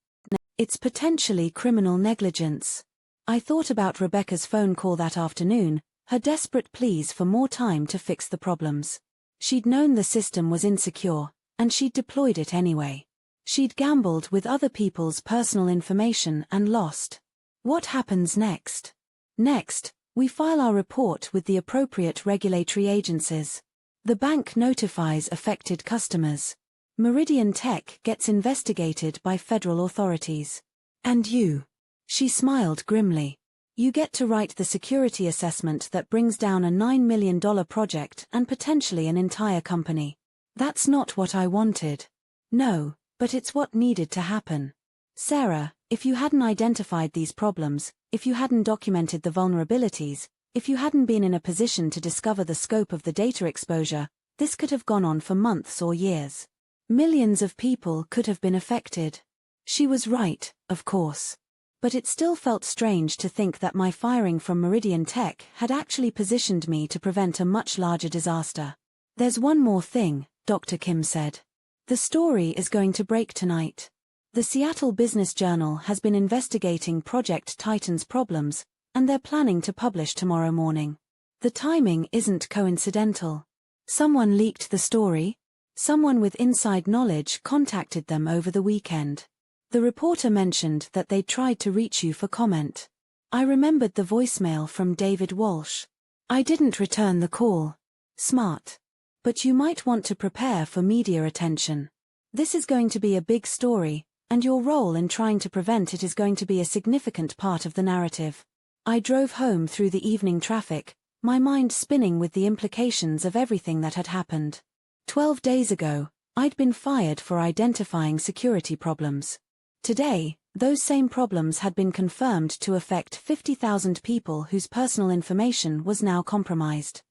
It's potentially criminal negligence. I thought about Rebecca's phone call that afternoon, her desperate pleas for more time to fix the problems. She'd known the system was insecure, and she'd deployed it anyway. She'd gambled with other people's personal information and lost. What happens next? Next, we file our report with the appropriate regulatory agencies. The bank notifies affected customers. Meridian Tech gets investigated by federal authorities. And you? She smiled grimly. You get to write the security assessment that brings down a $9 million project and potentially an entire company. That's not what I wanted. No, but it's what needed to happen. Sarah, if you hadn't identified these problems, if you hadn't documented the vulnerabilities, if you hadn't been in a position to discover the scope of the data exposure, this could have gone on for months or years. Millions of people could have been affected. She was right, of course. But it still felt strange to think that my firing from Meridian Tech had actually positioned me to prevent a much larger disaster. There's one more thing, Dr. Kim said. The story is going to break tonight. The Seattle Business Journal has been investigating Project Titan's problems, and they're planning to publish tomorrow morning. The timing isn't coincidental. Someone leaked the story. Someone with inside knowledge contacted them over the weekend. The reporter mentioned that they'd tried to reach you for comment. I remembered the voicemail from David Walsh. I didn't return the call. Smart. But you might want to prepare for media attention. This is going to be a big story, and your role in trying to prevent it is going to be a significant part of the narrative. I drove home through the evening traffic, my mind spinning with the implications of everything that had happened. 12 days ago, I'd been fired for identifying security problems. Today, those same problems had been confirmed to affect 50,000 people whose personal information was now compromised.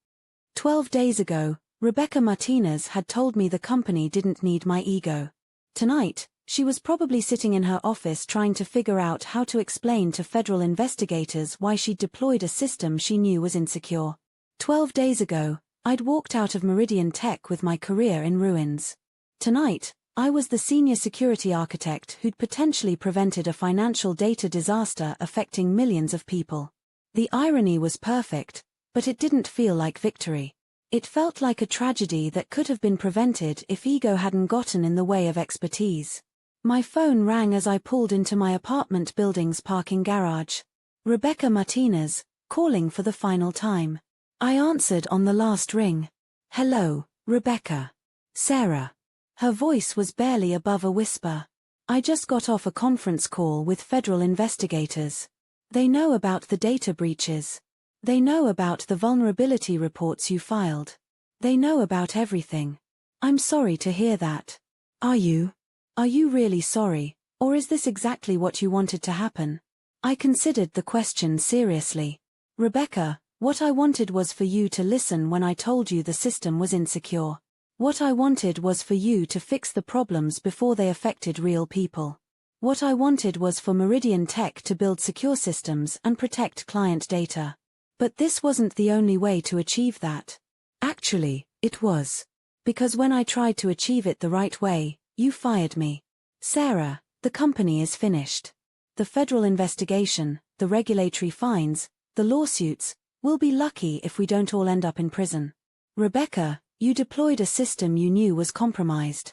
12 days ago, Rebecca Martinez had told me the company didn't need my ego. Tonight, she was probably sitting in her office trying to figure out how to explain to federal investigators why she'd deployed a system she knew was insecure. 12 days ago, I'd walked out of Meridian Tech with my career in ruins. Tonight, I was the senior security architect who'd potentially prevented a financial data disaster affecting millions of people. The irony was perfect, but it didn't feel like victory. It felt like a tragedy that could have been prevented if ego hadn't gotten in the way of expertise. My phone rang as I pulled into my apartment building's parking garage. Rebecca Martinez, calling for the final time. I answered on the last ring. Hello, Rebecca. Sarah. Her voice was barely above a whisper. I just got off a conference call with federal investigators. They know about the data breaches. They know about the vulnerability reports you filed. They know about everything. I'm sorry to hear that. Are you? Are you really sorry, or is this exactly what you wanted to happen? I considered the question seriously. Rebecca, what I wanted was for you to listen when I told you the system was insecure. What I wanted was for you to fix the problems before they affected real people. What I wanted was for Meridian Tech to build secure systems and protect client data. But this wasn't the only way to achieve that. Actually, it was. Because when I tried to achieve it the right way, you fired me. Sarah, the company is finished. The federal investigation, the regulatory fines, the lawsuits, we'll be lucky if we don't all end up in prison. Rebecca, you deployed a system you knew was compromised.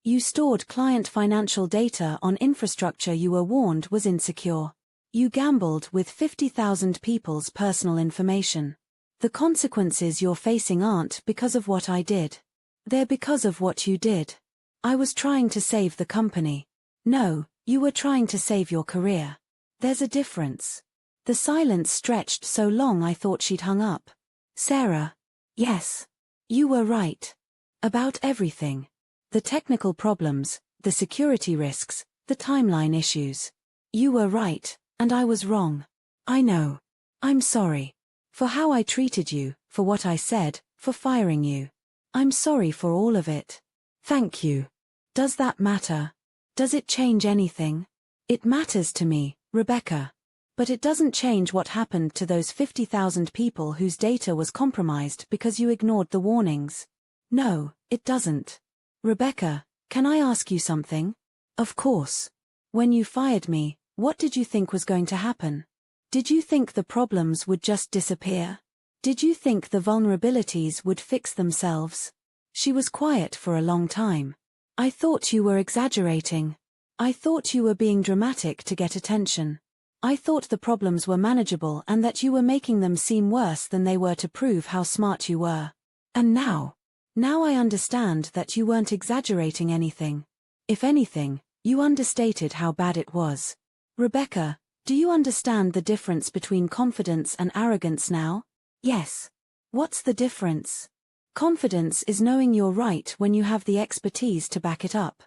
You stored client financial data on infrastructure you were warned was insecure. You gambled with 50,000 people's personal information. The consequences you're facing aren't because of what I did. They're because of what you did. I was trying to save the company. No, you were trying to save your career. There's a difference. The silence stretched so long I thought she'd hung up. Sarah. Yes. You were right. About everything. The technical problems, the security risks, the timeline issues. You were right, and I was wrong. I know. I'm sorry. For how I treated you, for what I said, for firing you. I'm sorry for all of it. Thank you. Does that matter? Does it change anything? It matters to me, Rebecca. But it doesn't change what happened to those 50,000 people whose data was compromised because you ignored the warnings. No, it doesn't. Rebecca, can I ask you something? Of course. When you fired me, what did you think was going to happen? Did you think the problems would just disappear? Did you think the vulnerabilities would fix themselves? She was quiet for a long time. I thought you were exaggerating. I thought you were being dramatic to get attention. I thought the problems were manageable and that you were making them seem worse than they were to prove how smart you were. And now I understand that you weren't exaggerating anything. If anything, you understated how bad it was. Rebecca, Do you understand the difference between confidence and arrogance now? Yes. What's the difference? Confidence is knowing you're right when you have the expertise to back it up.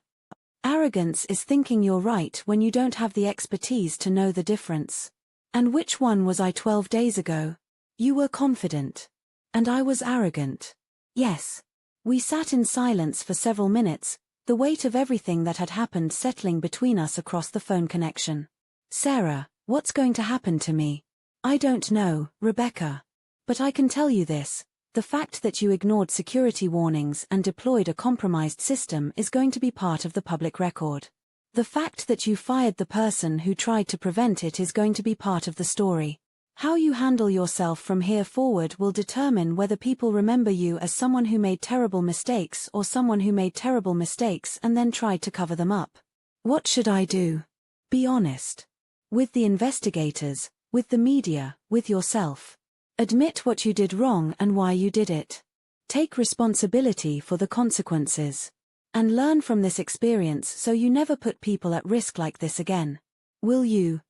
Arrogance is thinking you're right when you don't have the expertise to know the difference. And which one was I 12 days ago? You were confident. And I was arrogant. Yes. We sat in silence for several minutes, the weight of everything that had happened settling between us across the phone connection. Sarah, what's going to happen to me? I don't know, Rebecca. But I can tell you this. The fact that you ignored security warnings and deployed a compromised system is going to be part of the public record. The fact that you fired the person who tried to prevent it is going to be part of the story. How you handle yourself from here forward will determine whether people remember you as someone who made terrible mistakes or someone who made terrible mistakes and then tried to cover them up. What should I do? Be honest. With the investigators, with the media, with yourself. Admit what you did wrong and why you did it. Take responsibility for the consequences. And learn from this experience so you never put people at risk like this again. Will you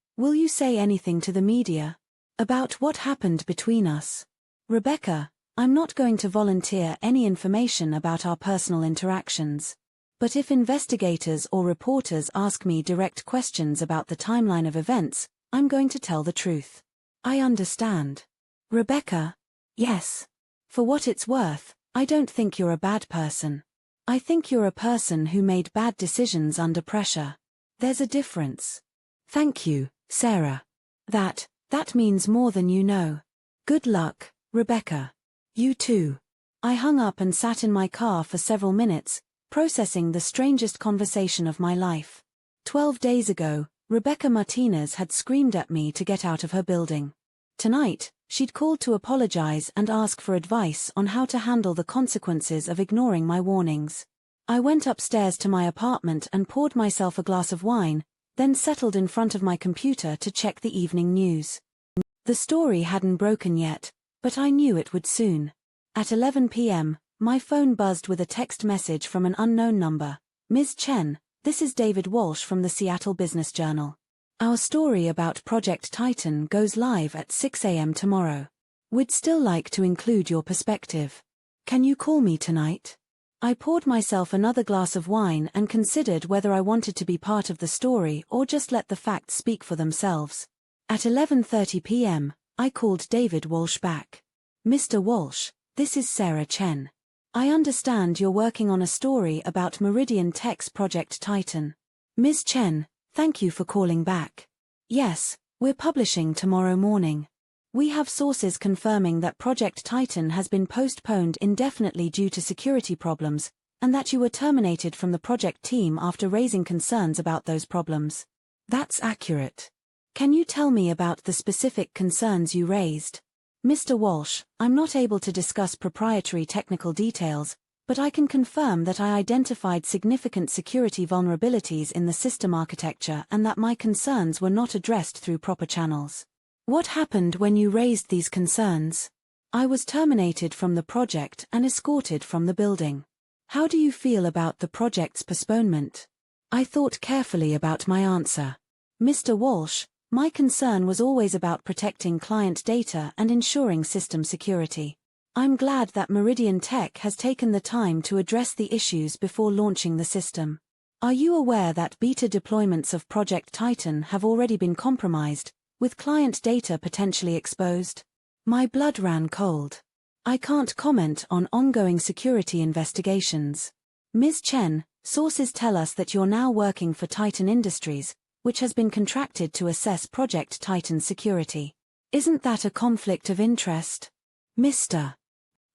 say anything to the media? About what happened between us? Rebecca, I'm not going to volunteer any information about our personal interactions. But if investigators or reporters ask me direct questions about the timeline of events, I'm going to tell the truth. I understand. Rebecca? Yes. For what it's worth, I don't think you're a bad person. I think you're a person who made bad decisions under pressure. There's a difference. Thank you, Sarah. That means more than you know. Good luck, Rebecca. You too. I hung up and sat in my car for several minutes, processing the strangest conversation of my life. 12 days ago, Rebecca Martinez had screamed at me to get out of her building. Tonight, she'd called to apologize and ask for advice on how to handle the consequences of ignoring my warnings. I went upstairs to my apartment and poured myself a glass of wine, then settled in front of my computer to check the evening news. The story hadn't broken yet, but I knew it would soon. At 11 p.m., my phone buzzed with a text message from an unknown number. Ms. Chen, this is David Walsh from the Seattle Business Journal. Our story about Project Titan goes live at 6 a.m. tomorrow. We'd still like to include your perspective. Can you call me tonight? I poured myself another glass of wine and considered whether I wanted to be part of the story or just let the facts speak for themselves. At 11:30 p.m., I called David Walsh back. Mr. Walsh, this is Sarah Chen. I understand you're working on a story about Meridian Tech's Project Titan. Ms. Chen, thank you for calling back. Yes, we're publishing tomorrow morning. We have sources confirming that Project Titan has been postponed indefinitely due to security problems, and that you were terminated from the project team after raising concerns about those problems. That's accurate. Can you tell me about the specific concerns you raised? Mr. Walsh, I'm not able to discuss proprietary technical details, but I can confirm that I identified significant security vulnerabilities in the system architecture and that my concerns were not addressed through proper channels. What happened when you raised these concerns? I was terminated from the project and escorted from the building. How do you feel about the project's postponement? I thought carefully about my answer. Mr. Walsh, my concern was always about protecting client data and ensuring system security. I'm glad that Meridian Tech has taken the time to address the issues before launching the system. Are you aware that beta deployments of Project Titan have already been compromised, with client data potentially exposed? My blood ran cold. I can't comment on ongoing security investigations. Ms. Chen, sources tell us that you're now working for Titan Industries, which has been contracted to assess Project Titan's security. Isn't that a conflict of interest? Mr.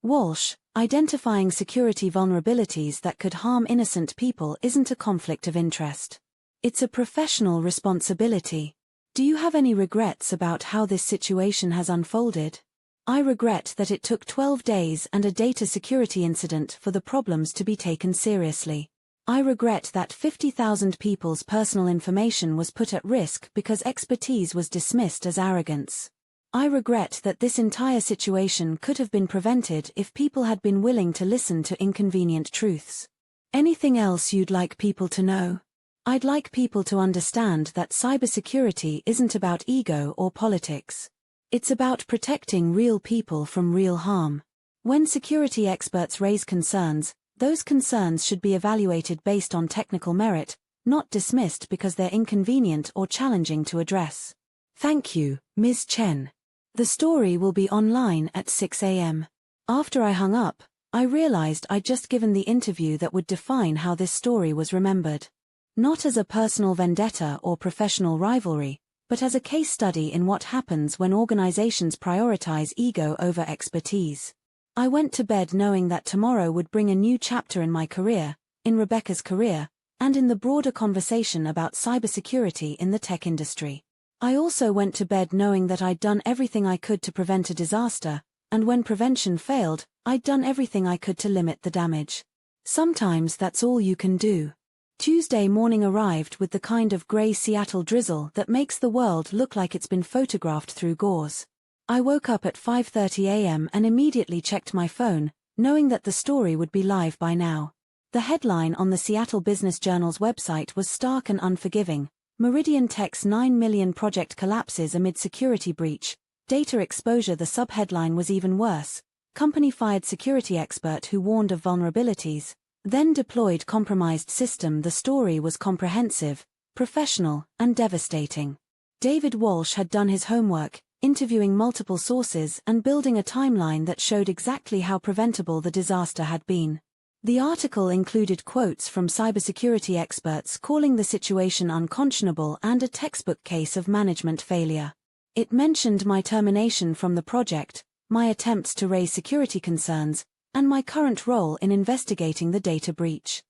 Walsh, identifying security vulnerabilities that could harm innocent people isn't a conflict of interest. It's a professional responsibility. Do you have any regrets about how this situation has unfolded? I regret that it took 12 days and a data security incident for the problems to be taken seriously. I regret that 50,000 people's personal information was put at risk because expertise was dismissed as arrogance. I regret that this entire situation could have been prevented if people had been willing to listen to inconvenient truths. Anything else you'd like people to know? I'd like people to understand that cybersecurity isn't about ego or politics. It's about protecting real people from real harm. When security experts raise concerns, those concerns should be evaluated based on technical merit, not dismissed because they're inconvenient or challenging to address. Thank you, Ms. Chen. The story will be online at 6 a.m. After I hung up, I realized I'd just given the interview that would define how this story was remembered. Not as a personal vendetta or professional rivalry, but as a case study in what happens when organizations prioritize ego over expertise. I went to bed knowing that tomorrow would bring a new chapter in my career, in Rebecca's career, and in the broader conversation about cybersecurity in the tech industry. I also went to bed knowing that I'd done everything I could to prevent a disaster, and when prevention failed, I'd done everything I could to limit the damage. Sometimes that's all you can do. Tuesday morning arrived with the kind of grey Seattle drizzle that makes the world look like it's been photographed through gauze. I woke up at 5:30 a.m. and immediately checked my phone, knowing that the story would be live by now. The headline on the Seattle Business Journal's website was stark and unforgiving. Meridian Tech's $9 million project collapses amid security breach. Data exposure. The subheadline was even worse. Company fired security expert who warned of vulnerabilities, then deployed compromised system. The story was comprehensive, professional, and devastating. David Walsh had done his homework, interviewing multiple sources and building a timeline that showed exactly how preventable the disaster had been. The article included quotes from cybersecurity experts calling the situation unconscionable and a textbook case of management failure. It mentioned my termination from the project, my attempts to raise security concerns, and my current role in investigating the data breach.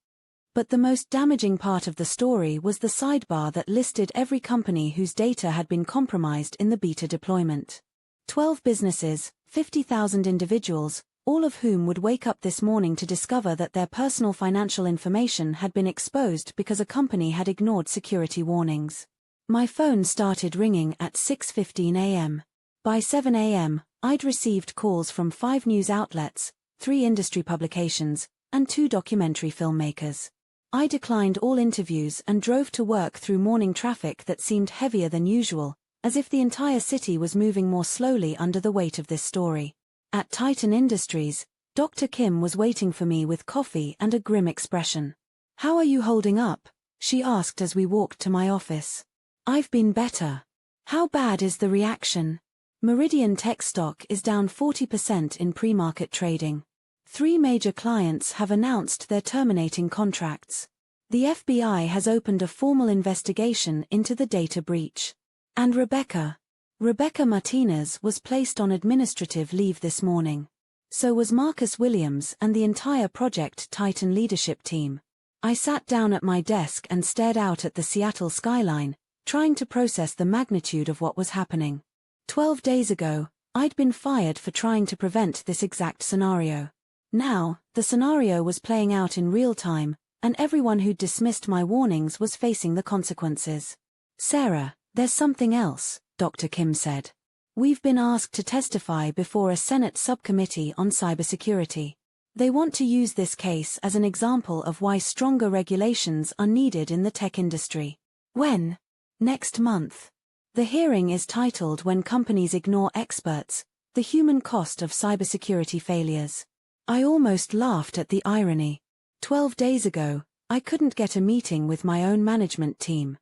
But the most damaging part of the story was the sidebar that listed every company whose data had been compromised in the beta deployment. 12 businesses, 50,000 individuals, all of whom would wake up this morning to discover that their personal financial information had been exposed because a company had ignored security warnings. My phone started ringing at 6:15 a.m. By 7 a.m., I'd received calls from 5 news outlets, 3 industry publications, and 2 documentary filmmakers. I declined all interviews and drove to work through morning traffic that seemed heavier than usual, as if the entire city was moving more slowly under the weight of this story. At Titan Industries, Dr. Kim was waiting for me with coffee and a grim expression. "How are you holding up?" she asked as we walked to my office. "I've been better." "How bad is the reaction?" Meridian Tech stock is down 40% in pre-market trading. 3 major clients have announced they're terminating contracts. The FBI has opened a formal investigation into the data breach. And Rebecca Martinez was placed on administrative leave this morning. So was Marcus Williams and the entire Project Titan leadership team. I sat down at my desk and stared out at the Seattle skyline, trying to process the magnitude of what was happening. 12 days ago, I'd been fired for trying to prevent this exact scenario. Now, the scenario was playing out in real time, and everyone who'd dismissed my warnings was facing the consequences. "Sarah, there's something else," Dr. Kim said. "We've been asked to testify before a Senate subcommittee on cybersecurity. They want to use this case as an example of why stronger regulations are needed in the tech industry." "When?" "Next month. The hearing is titled When Companies Ignore Experts, The Human Cost of Cybersecurity Failures." I almost laughed at the irony. 12 days ago, I couldn't get a meeting with my own management team.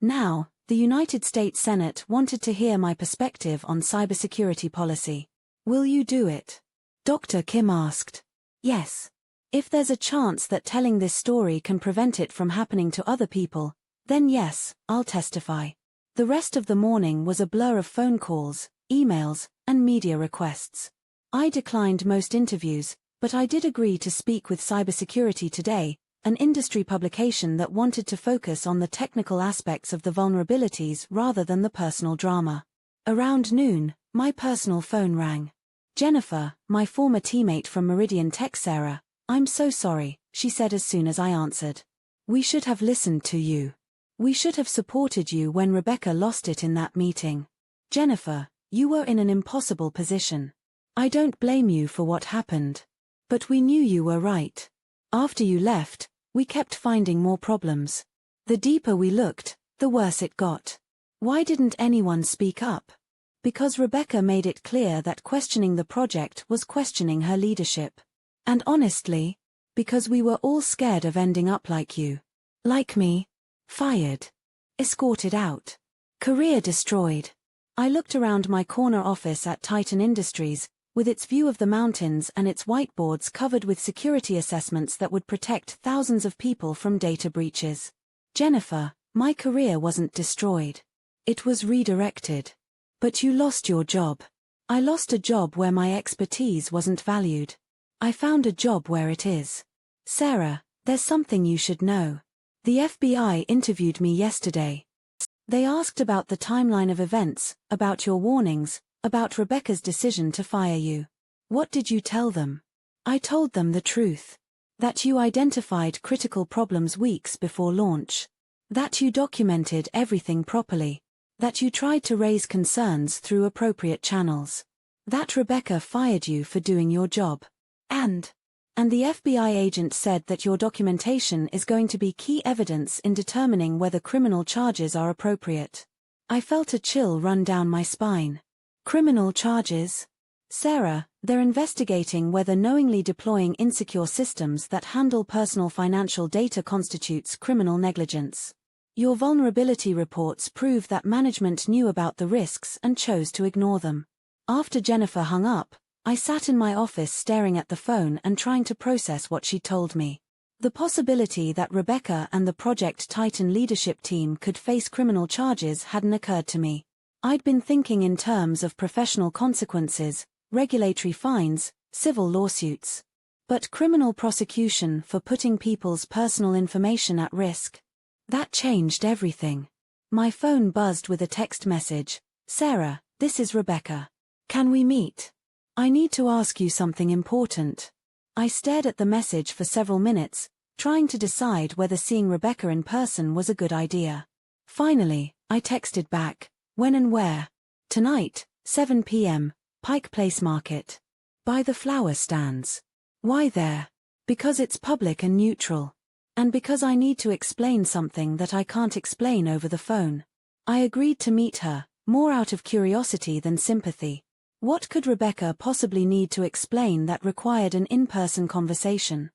Now, the United States Senate wanted to hear my perspective on cybersecurity policy. "Will you do it?" Dr. Kim asked. "Yes. If there's a chance that telling this story can prevent it from happening to other people, then yes, I'll testify." The rest of the morning was a blur of phone calls, emails, and media requests. I declined most interviews, but I did agree to speak with Cybersecurity Today, an industry publication that wanted to focus on the technical aspects of the vulnerabilities rather than the personal drama. Around noon, my personal phone rang. Jennifer, my former teammate from Meridian Tech. "Sarah, I'm so sorry," she said as soon as I answered. "We should have listened to you. We should have supported you when Rebecca lost it in that meeting. Jennifer, you were in an impossible position. I don't blame you for what happened. But we knew you were right. After you left, we kept finding more problems. The deeper we looked, the worse it got. Why didn't anyone speak up? Because Rebecca made it clear that questioning the project was questioning her leadership. And honestly, because we were all scared of ending up like you. Like me. Fired. Escorted out. Career destroyed. I looked around my corner office at Titan Industries, with its view of the mountains and its whiteboards covered with security assessments that would protect thousands of people from data breaches. Jennifer, my career wasn't destroyed. It was redirected. But you lost your job. I lost a job where my expertise wasn't valued. I found a job where it is. Sarah, there's something you should know. The FBI interviewed me yesterday. They asked about the timeline of events, about your warnings, about Rebecca's decision to fire you. What did you tell them? I told them the truth. That you identified critical problems weeks before launch. That you documented everything properly. That you tried to raise concerns through appropriate channels. That Rebecca fired you for doing your job. And the FBI agent said that your documentation is going to be key evidence in determining whether criminal charges are appropriate. I felt a chill run down my spine. Criminal charges? Sarah, they're investigating whether knowingly deploying insecure systems that handle personal financial data constitutes criminal negligence. Your vulnerability reports prove that management knew about the risks and chose to ignore them. After Jennifer hung up, I sat in my office staring at the phone and trying to process what she told me. The possibility that Rebecca and the Project Titan leadership team could face criminal charges hadn't occurred to me. I'd been thinking in terms of professional consequences, regulatory fines, civil lawsuits. But criminal prosecution for putting people's personal information at risk? That changed everything. My phone buzzed with a text message. Sarah, this is Rebecca. Can we meet? I need to ask you something important. I stared at the message for several minutes, trying to decide whether seeing Rebecca in person was a good idea. Finally, I texted back, when and where? Tonight, 7 p.m., Pike Place Market. By the flower stands. Why there? Because it's public and neutral. And because I need to explain something that I can't explain over the phone. I agreed to meet her, more out of curiosity than sympathy. What could Rebecca possibly need to explain that required an in-person conversation?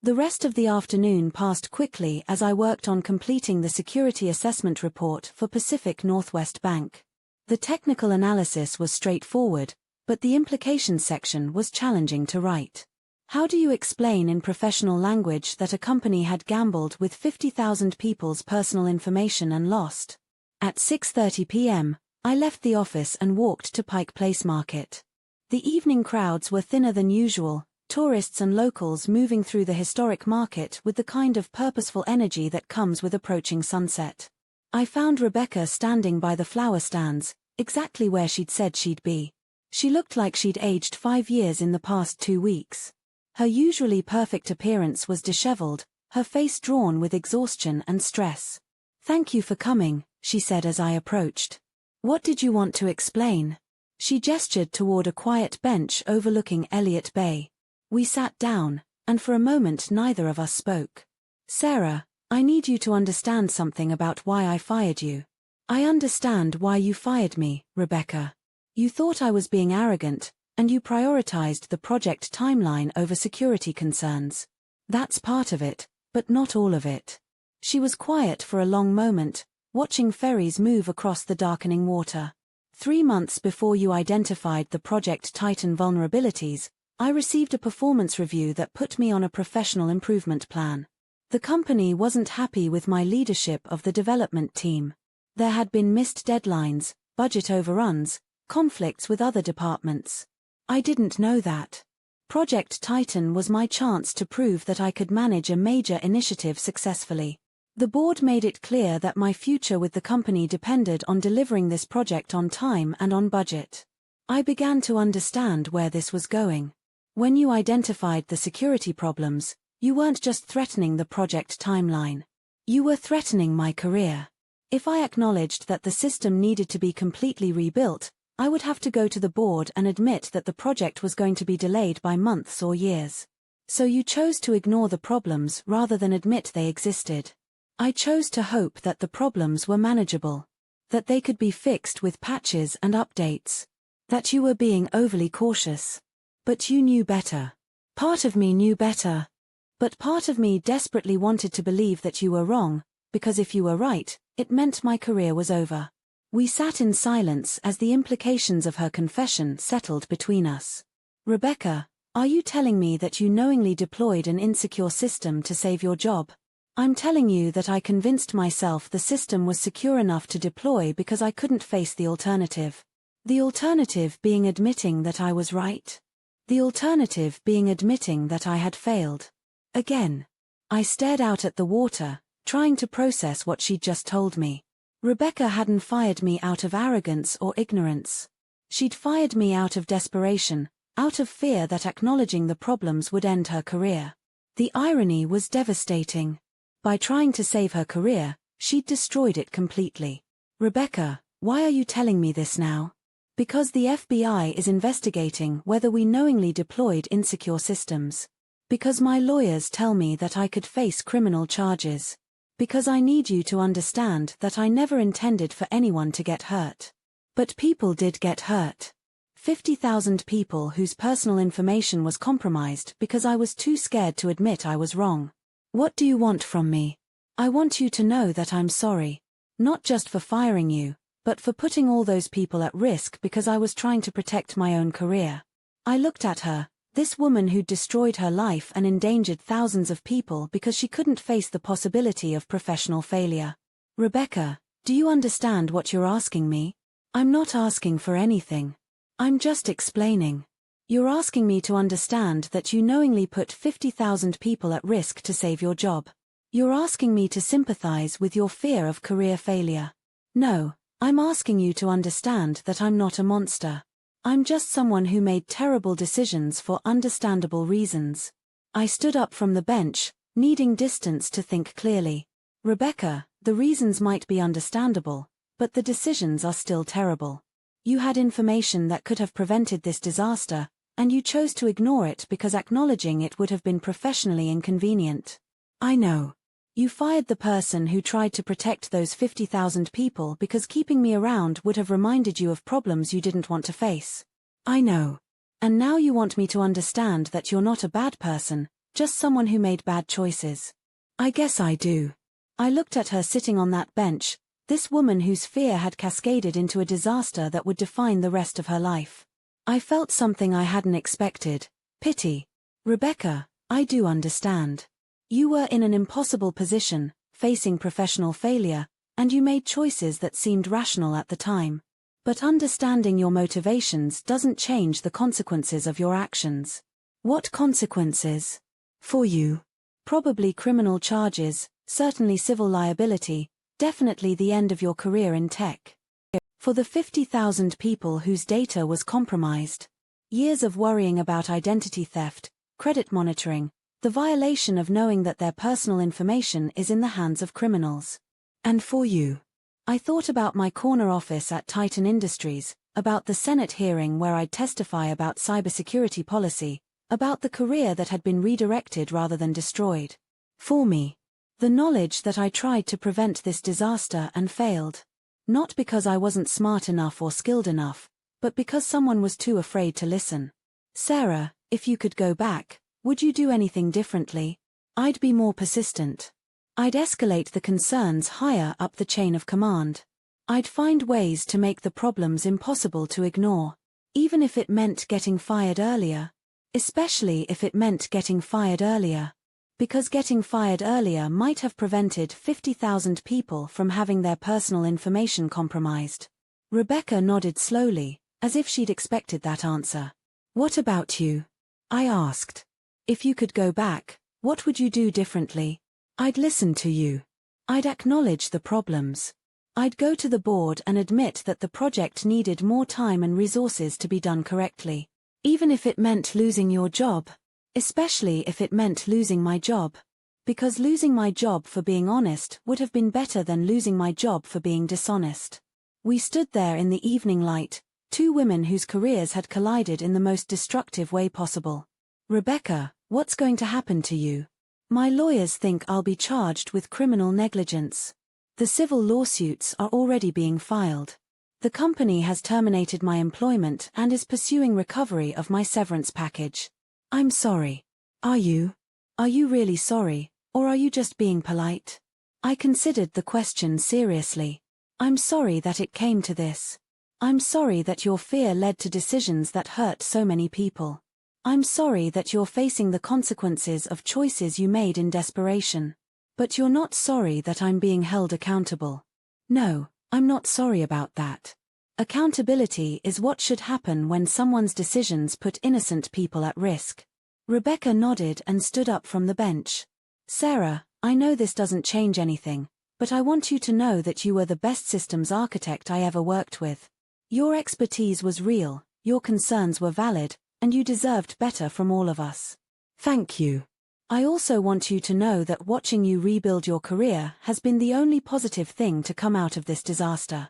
The rest of the afternoon passed quickly as I worked on completing the security assessment report for Pacific Northwest Bank. The technical analysis was straightforward, but the implications section was challenging to write. How do you explain in professional language that a company had gambled with 50,000 people's personal information and lost? At 6:30 p.m., I left the office and walked to Pike Place Market. The evening crowds were thinner than usual, tourists and locals moving through the historic market with the kind of purposeful energy that comes with approaching sunset. I found Rebecca standing by the flower stands, exactly where she'd said she'd be. She looked like she'd aged 5 years in the past 2 weeks. Her usually perfect appearance was disheveled, her face drawn with exhaustion and stress. "Thank you for coming," she said as I approached. "What did you want to explain?" She gestured toward a quiet bench overlooking Elliott Bay. We sat down, and for a moment neither of us spoke. "Sarah, I need you to understand something about why I fired you." "I understand why you fired me, Rebecca. You thought I was being arrogant, and you prioritized the project timeline over security concerns. That's part of it, but not all of it." She was quiet for a long moment, watching ferries move across the darkening water. 3 months before you identified the Project Titan vulnerabilities, I received a performance review that put me on a professional improvement plan. The company wasn't happy with my leadership of the development team. There had been missed deadlines, budget overruns, conflicts with other departments. I didn't know that. Project Titan was my chance to prove that I could manage a major initiative successfully. The board made it clear that my future with the company depended on delivering this project on time and on budget. I began to understand where this was going. When you identified the security problems, you weren't just threatening the project timeline. You were threatening my career. If I acknowledged that the system needed to be completely rebuilt, I would have to go to the board and admit that the project was going to be delayed by months or years. So you chose to ignore the problems rather than admit they existed. I chose to hope that the problems were manageable. That they could be fixed with patches and updates. That you were being overly cautious. But you knew better. Part of me knew better. But part of me desperately wanted to believe that you were wrong, because if you were right, it meant my career was over. We sat in silence as the implications of her confession settled between us. Rebecca, are you telling me that you knowingly deployed an insecure system to save your job? I'm telling you that I convinced myself the system was secure enough to deploy because I couldn't face the alternative. The alternative being admitting that I was right. The alternative being admitting that I had failed. Again. I stared out at the water, trying to process what she'd just told me. Rebecca hadn't fired me out of arrogance or ignorance. She'd fired me out of desperation, out of fear that acknowledging the problems would end her career. The irony was devastating. By trying to save her career, she'd destroyed it completely. Rebecca, why are you telling me this now? Because the FBI is investigating whether we knowingly deployed insecure systems. Because my lawyers tell me that I could face criminal charges. Because I need you to understand that I never intended for anyone to get hurt. But people did get hurt. 50,000 people whose personal information was compromised because I was too scared to admit I was wrong. What do you want from me? I want you to know that I'm sorry. Not just for firing you, but for putting all those people at risk because I was trying to protect my own career. I looked at her. This woman who'd destroyed her life and endangered thousands of people because she couldn't face the possibility of professional failure. Rebecca, do you understand what you're asking me? I'm not asking for anything. I'm just explaining. You're asking me to understand that you knowingly put 50,000 people at risk to save your job. You're asking me to sympathize with your fear of career failure. No, I'm asking you to understand that I'm not a monster. I'm just someone who made terrible decisions for understandable reasons. I stood up from the bench, needing distance to think clearly. Rebecca, the reasons might be understandable, but the decisions are still terrible. You had information that could have prevented this disaster, and you chose to ignore it because acknowledging it would have been professionally inconvenient. I know. You fired the person who tried to protect those 50,000 people because keeping me around would have reminded you of problems you didn't want to face. I know. And now you want me to understand that you're not a bad person, just someone who made bad choices. I guess I do. I looked at her sitting on that bench, this woman whose fear had cascaded into a disaster that would define the rest of her life. I felt something I hadn't expected. Pity. Rebecca, I do understand. You were in an impossible position, facing professional failure, and you made choices that seemed rational at the time. But understanding your motivations doesn't change the consequences of your actions. What consequences? For you. Probably criminal charges, certainly civil liability, definitely the end of your career in tech. For the 50,000 people whose data was compromised. Years of worrying about identity theft, credit monitoring, the violation of knowing that their personal information is in the hands of criminals. And for you. I thought about my corner office at Titan Industries, about the Senate hearing where I'd testify about cybersecurity policy, about the career that had been redirected rather than destroyed. For me. The knowledge that I tried to prevent this disaster and failed. Not because I wasn't smart enough or skilled enough, but because someone was too afraid to listen. Sarah, if you could go back, would you do anything differently? I'd be more persistent. I'd escalate the concerns higher up the chain of command. I'd find ways to make the problems impossible to ignore. Even if it meant getting fired earlier. Especially if it meant getting fired earlier. Because getting fired earlier might have prevented 50,000 people from having their personal information compromised. Rebecca nodded slowly, as if she'd expected that answer. What about you? I asked. If you could go back, what would you do differently? I'd listen to you. I'd acknowledge the problems. I'd go to the board and admit that the project needed more time and resources to be done correctly. Even if it meant losing your job. Especially if it meant losing my job. Because losing my job for being honest would have been better than losing my job for being dishonest. We stood there in the evening light, two women whose careers had collided in the most destructive way possible. Rebecca, what's going to happen to you? My lawyers think I'll be charged with criminal negligence. The civil lawsuits are already being filed. The company has terminated my employment and is pursuing recovery of my severance package. I'm sorry. Are you? Are you really sorry, or are you just being polite? I considered the question seriously. I'm sorry that it came to this. I'm sorry that your fear led to decisions that hurt so many people. I'm sorry that you're facing the consequences of choices you made in desperation. But you're not sorry that I'm being held accountable. No, I'm not sorry about that. Accountability is what should happen when someone's decisions put innocent people at risk. Rebecca nodded and stood up from the bench. Sarah, I know this doesn't change anything, but I want you to know that you were the best systems architect I ever worked with. Your expertise was real, your concerns were valid, and you deserved better from all of us. Thank you. I also want you to know that watching you rebuild your career has been the only positive thing to come out of this disaster.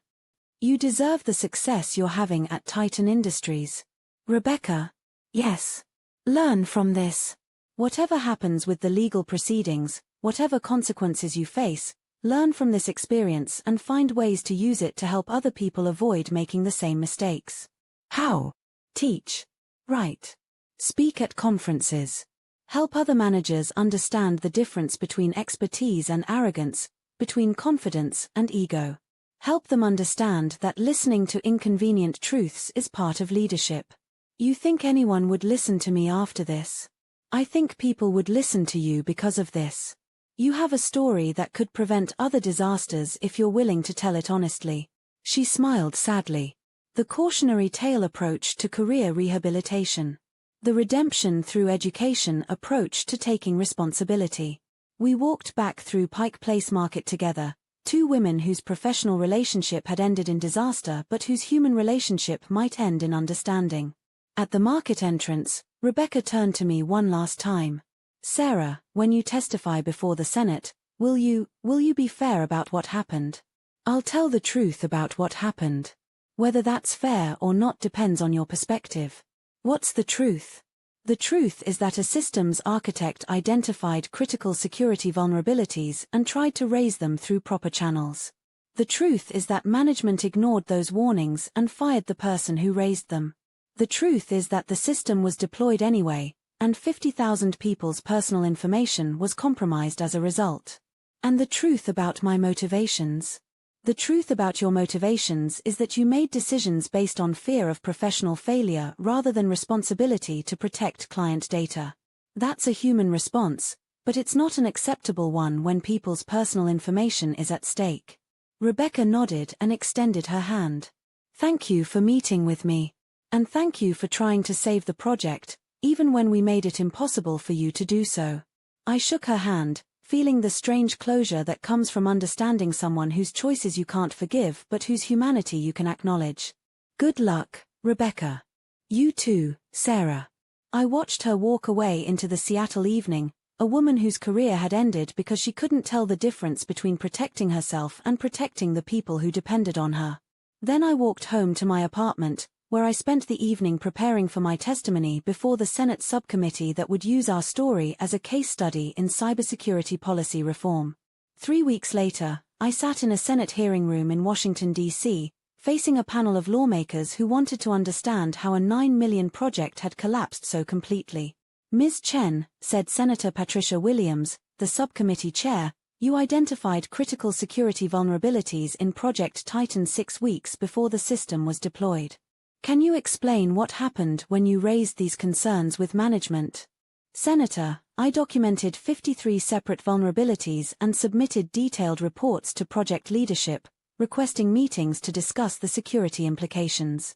You deserve the success you're having at Titan Industries. Rebecca? Yes. Learn from this. Whatever happens with the legal proceedings, whatever consequences you face, learn from this experience and find ways to use it to help other people avoid making the same mistakes. How? Teach. Write. Speak at conferences. Help other managers understand the difference between expertise and arrogance, between confidence and ego. Help them understand that listening to inconvenient truths is part of leadership. You think anyone would listen to me after this? I think people would listen to you because of this. You have a story that could prevent other disasters if you're willing to tell it honestly. She smiled sadly. The cautionary tale approach to career rehabilitation. The redemption through education approach to taking responsibility. We walked back through Pike Place Market together, two women whose professional relationship had ended in disaster but whose human relationship might end in understanding. At the market entrance, Rebecca turned to me one last time. Sarah, when you testify before the Senate, will you be fair about what happened? I'll tell the truth about what happened. Whether that's fair or not depends on your perspective. What's the truth? The truth is that a systems architect identified critical security vulnerabilities and tried to raise them through proper channels. The truth is that management ignored those warnings and fired the person who raised them. The truth is that the system was deployed anyway, and 50,000 people's personal information was compromised as a result. And the truth about my motivations? The truth about your motivations is that you made decisions based on fear of professional failure rather than responsibility to protect client data. That's a human response, but it's not an acceptable one when people's personal information is at stake. Rebecca nodded and extended her hand. Thank you for meeting with me. And thank you for trying to save the project, even when we made it impossible for you to do so. I shook her hand, feeling the strange closure that comes from understanding someone whose choices you can't forgive but whose humanity you can acknowledge. Good luck, Rebecca. You too, Sarah. I watched her walk away into the Seattle evening, a woman whose career had ended because she couldn't tell the difference between protecting herself and protecting the people who depended on her. Then I walked home to my apartment, where I spent the evening preparing for my testimony before the Senate subcommittee that would use our story as a case study in cybersecurity policy reform. 3 weeks later, I sat in a Senate hearing room in Washington, D.C., facing a panel of lawmakers who wanted to understand how a $9 million project had collapsed so completely. Ms. Chen, said Senator Patricia Williams, the subcommittee chair, you identified critical security vulnerabilities in Project Titan 6 weeks before the system was deployed. Can you explain what happened when you raised these concerns with management? Senator, I documented 53 separate vulnerabilities and submitted detailed reports to project leadership, requesting meetings to discuss the security implications.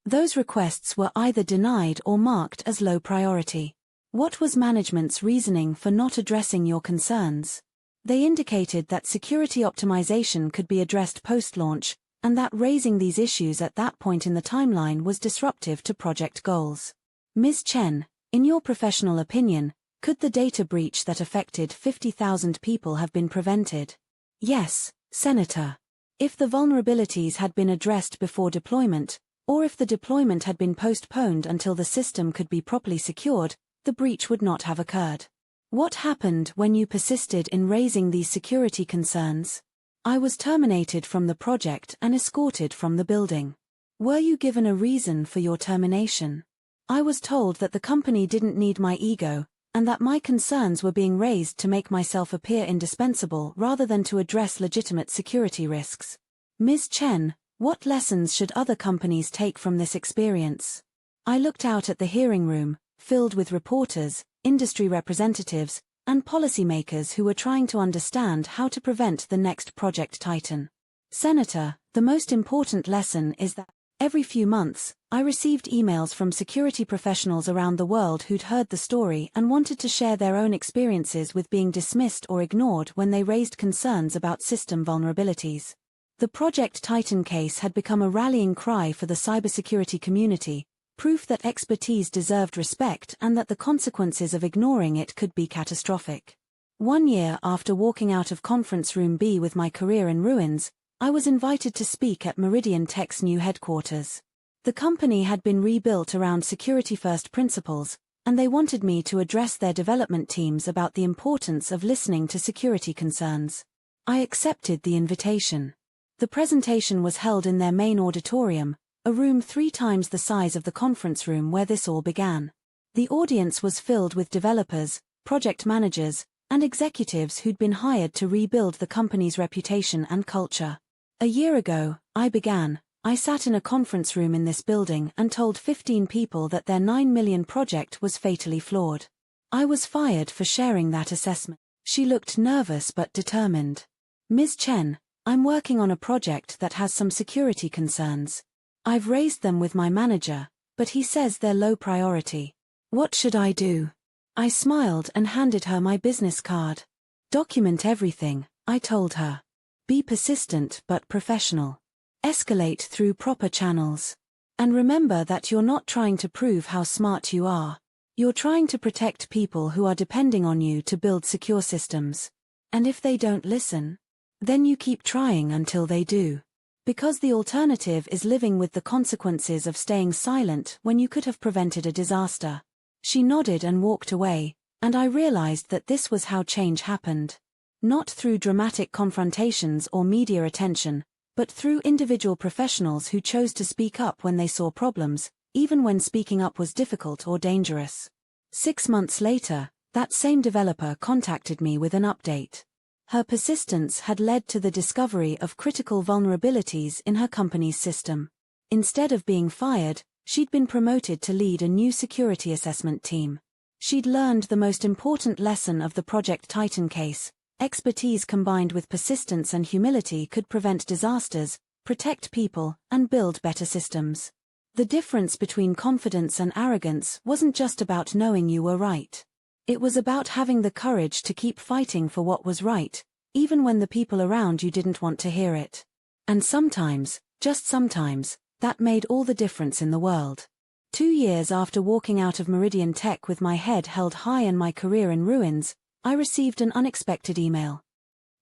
Those requests were either denied or marked as low priority. What was management's reasoning for not addressing your concerns? They indicated that security optimization could be addressed post-launch, and that raising these issues at that point in the timeline was disruptive to project goals. Ms. Chen, in your professional opinion, could the data breach that affected 50,000 people have been prevented? Yes, Senator. If the vulnerabilities had been addressed before deployment, or if the deployment had been postponed until the system could be properly secured, the breach would not have occurred. What happened when you persisted in raising these security concerns? I was terminated from the project and escorted from the building. Were you given a reason for your termination? I was told that the company didn't need my ego, and that my concerns were being raised to make myself appear indispensable rather than to address legitimate security risks. Ms. Chen, what lessons should other companies take from this experience? I looked out at the hearing room, filled with reporters, industry representatives, and policymakers who were trying to understand how to prevent the next Project Titan. Senator, the most important lesson is that every few months, I received emails from security professionals around the world who'd heard the story and wanted to share their own experiences with being dismissed or ignored when they raised concerns about system vulnerabilities. The Project Titan case had become a rallying cry for the cybersecurity community, proof that expertise deserved respect and that the consequences of ignoring it could be catastrophic. 1 year after walking out of Conference Room B with my career in ruins, I was invited to speak at Meridian Tech's new headquarters. The company had been rebuilt around security-first principles, and they wanted me to address their development teams about the importance of listening to security concerns. I accepted the invitation. The presentation was held in their main auditorium, a room 3 times the size of the conference room where this all began. The audience was filled with developers, project managers, and executives who'd been hired to rebuild the company's reputation and culture. A year ago, I sat in a conference room in this building and told 15 people that their 9 million project was fatally flawed. I was fired for sharing that assessment. She looked nervous but determined. Ms. Chen, I'm working on a project that has some security concerns. I've raised them with my manager, but he says they're low priority. What should I do? I smiled and handed her my business card. Document everything, I told her. Be persistent but professional. Escalate through proper channels. And remember that you're not trying to prove how smart you are. You're trying to protect people who are depending on you to build secure systems. And if they don't listen, then you keep trying until they do. Because the alternative is living with the consequences of staying silent when you could have prevented a disaster. She nodded and walked away, and I realized that this was how change happened. Not through dramatic confrontations or media attention, but through individual professionals who chose to speak up when they saw problems, even when speaking up was difficult or dangerous. 6 months later, that same developer contacted me with an update. Her persistence had led to the discovery of critical vulnerabilities in her company's system. Instead of being fired, she'd been promoted to lead a new security assessment team. She'd learned the most important lesson of the Project Titan case: expertise combined with persistence and humility could prevent disasters, protect people, and build better systems. The difference between confidence and arrogance wasn't just about knowing you were right. It was about having the courage to keep fighting for what was right, even when the people around you didn't want to hear it. And sometimes, just sometimes, that made all the difference in the world. 2 years after walking out of Meridian Tech with my head held high and my career in ruins, I received an unexpected email.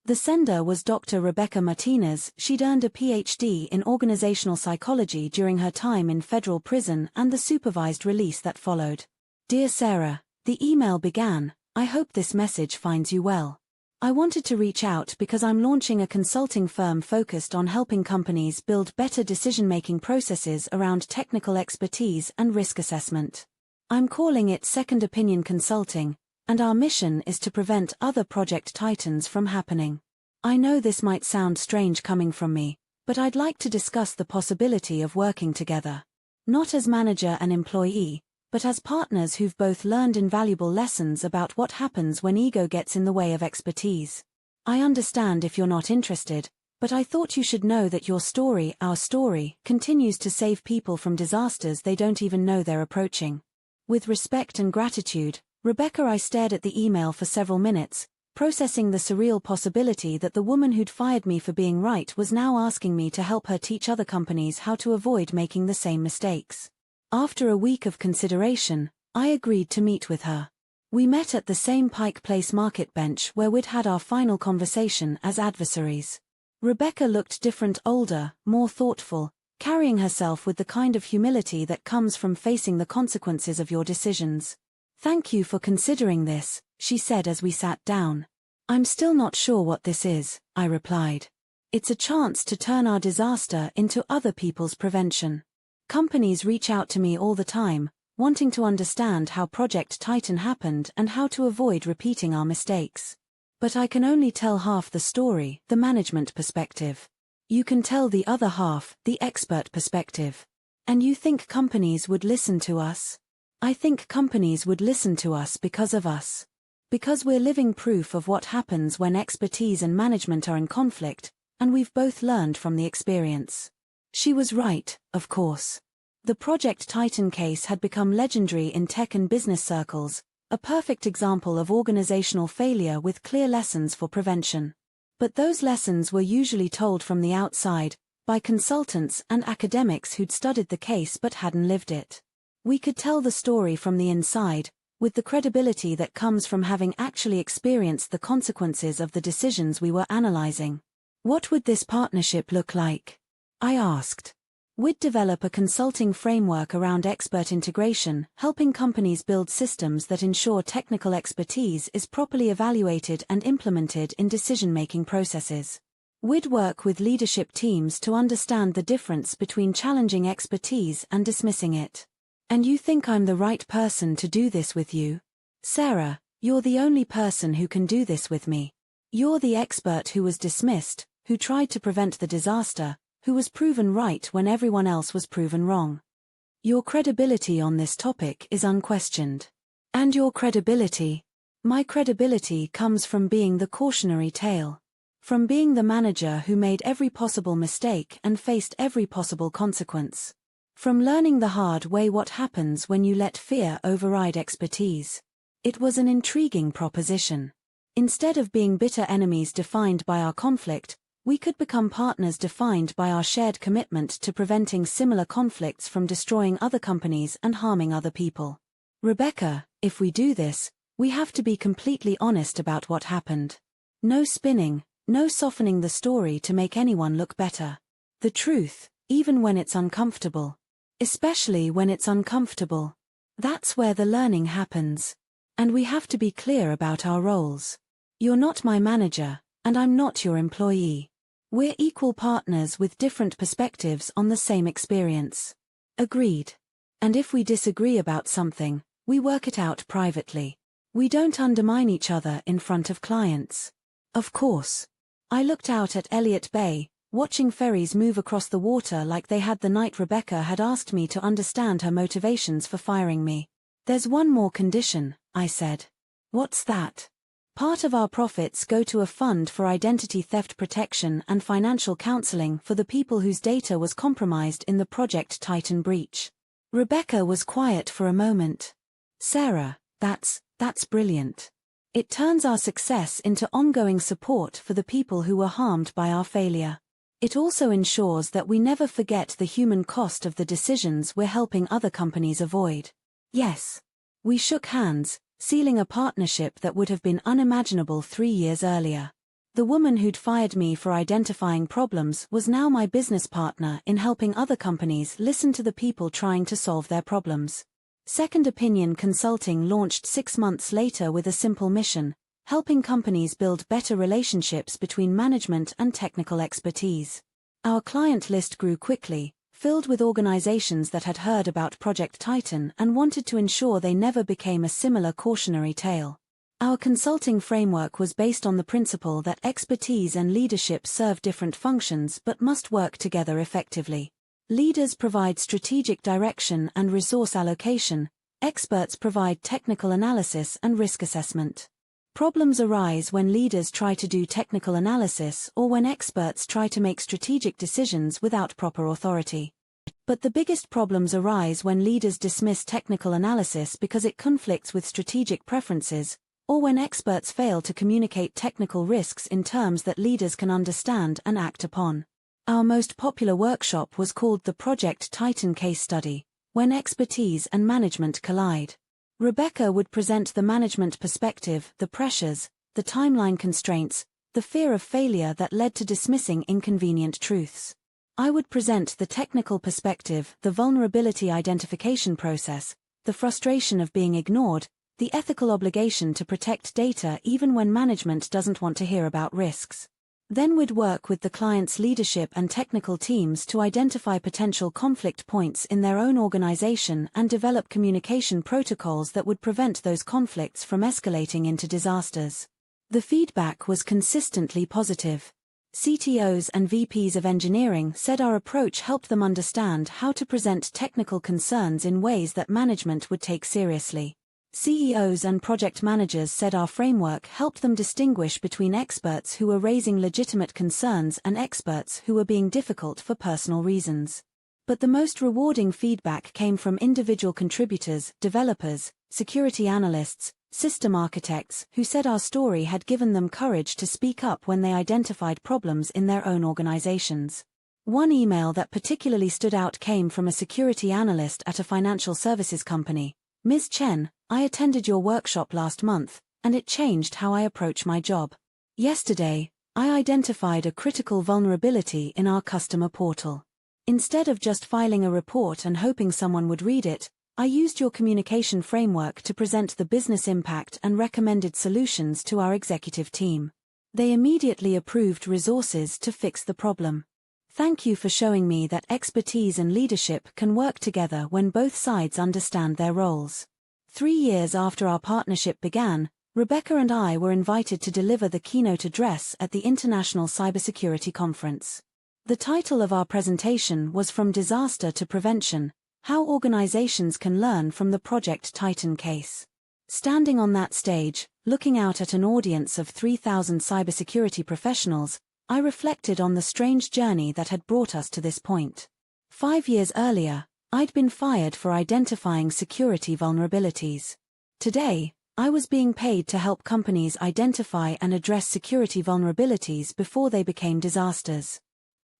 The sender was Dr. Rebecca Martinez. She'd earned a PhD in organizational psychology during her time in federal prison and the supervised release that followed. Dear Sarah, the email began, I hope this message finds you well. I wanted to reach out because I'm launching a consulting firm focused on helping companies build better decision-making processes around technical expertise and risk assessment. I'm calling it Second Opinion Consulting, and our mission is to prevent other Project Titans from happening. I know this might sound strange coming from me, but I'd like to discuss the possibility of working together. Not as manager and employee, but as partners who've both learned invaluable lessons about what happens when ego gets in the way of expertise. I understand if you're not interested, but I thought you should know that your story, our story, continues to save people from disasters they don't even know they're approaching. With respect and gratitude, Rebecca. I stared at the email for several minutes, processing the surreal possibility that the woman who'd fired me for being right was now asking me to help her teach other companies how to avoid making the same mistakes. After a week of consideration, I agreed to meet with her. We met at the same Pike Place market bench where we'd had our final conversation as adversaries. Rebecca looked different, older, more thoughtful, carrying herself with the kind of humility that comes from facing the consequences of your decisions. Thank you for considering this, she said as we sat down. I'm still not sure what this is, I replied. It's a chance to turn our disaster into other people's prevention. Companies reach out to me all the time, wanting to understand how Project Titan happened and how to avoid repeating our mistakes. But I can only tell half the story, the management perspective. You can tell the other half, the expert perspective. And you think companies would listen to us? I think companies would listen to us because of us. Because we're living proof of what happens when expertise and management are in conflict, and we've both learned from the experience. She was right, of course. The Project Titan case had become legendary in tech and business circles, a perfect example of organizational failure with clear lessons for prevention. But those lessons were usually told from the outside, by consultants and academics who'd studied the case but hadn't lived it. We could tell the story from the inside, with the credibility that comes from having actually experienced the consequences of the decisions we were analyzing. What would this partnership look like? I asked. We'd develop a consulting framework around expert integration, helping companies build systems that ensure technical expertise is properly evaluated and implemented in decision-making processes. We'd work with leadership teams to understand the difference between challenging expertise and dismissing it. And you think I'm the right person to do this with you? Sarah, you're the only person who can do this with me. You're the expert who was dismissed, who tried to prevent the disaster, who was proven right when everyone else was proven wrong. Your credibility on this topic is unquestioned. And your credibility? My credibility comes from being the cautionary tale. From being the manager who made every possible mistake and faced every possible consequence. From learning the hard way what happens when you let fear override expertise. It was an intriguing proposition. Instead of being bitter enemies defined by our conflict, we could become partners defined by our shared commitment to preventing similar conflicts from destroying other companies and harming other people. Rebecca, if we do this, we have to be completely honest about what happened. No spinning, no softening the story to make anyone look better. The truth, even when it's uncomfortable. Especially when it's uncomfortable. That's where the learning happens. And we have to be clear about our roles. You're not my manager, and I'm not your employee. We're equal partners with different perspectives on the same experience. Agreed. And if we disagree about something, we work it out privately. We don't undermine each other in front of clients. Of course. I looked out at Elliott Bay, watching ferries move across the water like they had the night Rebecca had asked me to understand her motivations for firing me. There's one more condition, I said. What's that? Part of our profits go to a fund for identity theft protection and financial counseling for the people whose data was compromised in the Project Titan breach. Rebecca was quiet for a moment. Sarah, that's brilliant. It turns our success into ongoing support for the people who were harmed by our failure. It also ensures that we never forget the human cost of the decisions we're helping other companies avoid. Yes. We shook hands, sealing a partnership that would have been unimaginable 3 years earlier. The woman who'd fired me for identifying problems was now my business partner in helping other companies listen to the people trying to solve their problems. Second Opinion Consulting launched 6 months later with a simple mission, helping companies build better relationships between management and technical expertise. Our client list grew quickly, filled with organizations that had heard about Project Titan and wanted to ensure they never became a similar cautionary tale. Our consulting framework was based on the principle that expertise and leadership serve different functions but must work together effectively. Leaders provide strategic direction and resource allocation, experts provide technical analysis and risk assessment. Problems arise when leaders try to do technical analysis or when experts try to make strategic decisions without proper authority. But the biggest problems arise when leaders dismiss technical analysis because it conflicts with strategic preferences, or when experts fail to communicate technical risks in terms that leaders can understand and act upon. Our most popular workshop was called the Project Titan Case Study, when expertise and management collide. Rebecca would present the management perspective, the pressures, the timeline constraints, the fear of failure that led to dismissing inconvenient truths. I would present the technical perspective, the vulnerability identification process, the frustration of being ignored, the ethical obligation to protect data even when management doesn't want to hear about risks. Then we'd work with the client's leadership and technical teams to identify potential conflict points in their own organization and develop communication protocols that would prevent those conflicts from escalating into disasters. The feedback was consistently positive. CTOs and VPs of engineering said our approach helped them understand how to present technical concerns in ways that management would take seriously. CEOs and project managers said our framework helped them distinguish between experts who were raising legitimate concerns and experts who were being difficult for personal reasons. But the most rewarding feedback came from individual contributors, developers, security analysts, system architects, who said our story had given them courage to speak up when they identified problems in their own organizations. One email that particularly stood out came from a security analyst at a financial services company. Ms. Chen, I attended your workshop last month, and it changed how I approach my job. Yesterday, I identified a critical vulnerability in our customer portal. Instead of just filing a report and hoping someone would read it, I used your communication framework to present the business impact and recommended solutions to our executive team. They immediately approved resources to fix the problem. Thank you for showing me that expertise and leadership can work together when both sides understand their roles. 3 years after our partnership began, Rebecca and I were invited to deliver the keynote address at the International Cybersecurity Conference. The title of our presentation was From Disaster to Prevention: How Organizations Can Learn from the Project Titan Case. Standing on that stage, looking out at an audience of 3,000 cybersecurity professionals, I reflected on the strange journey that had brought us to this point. 5 years earlier, I'd been fired for identifying security vulnerabilities. Today, I was being paid to help companies identify and address security vulnerabilities before they became disasters.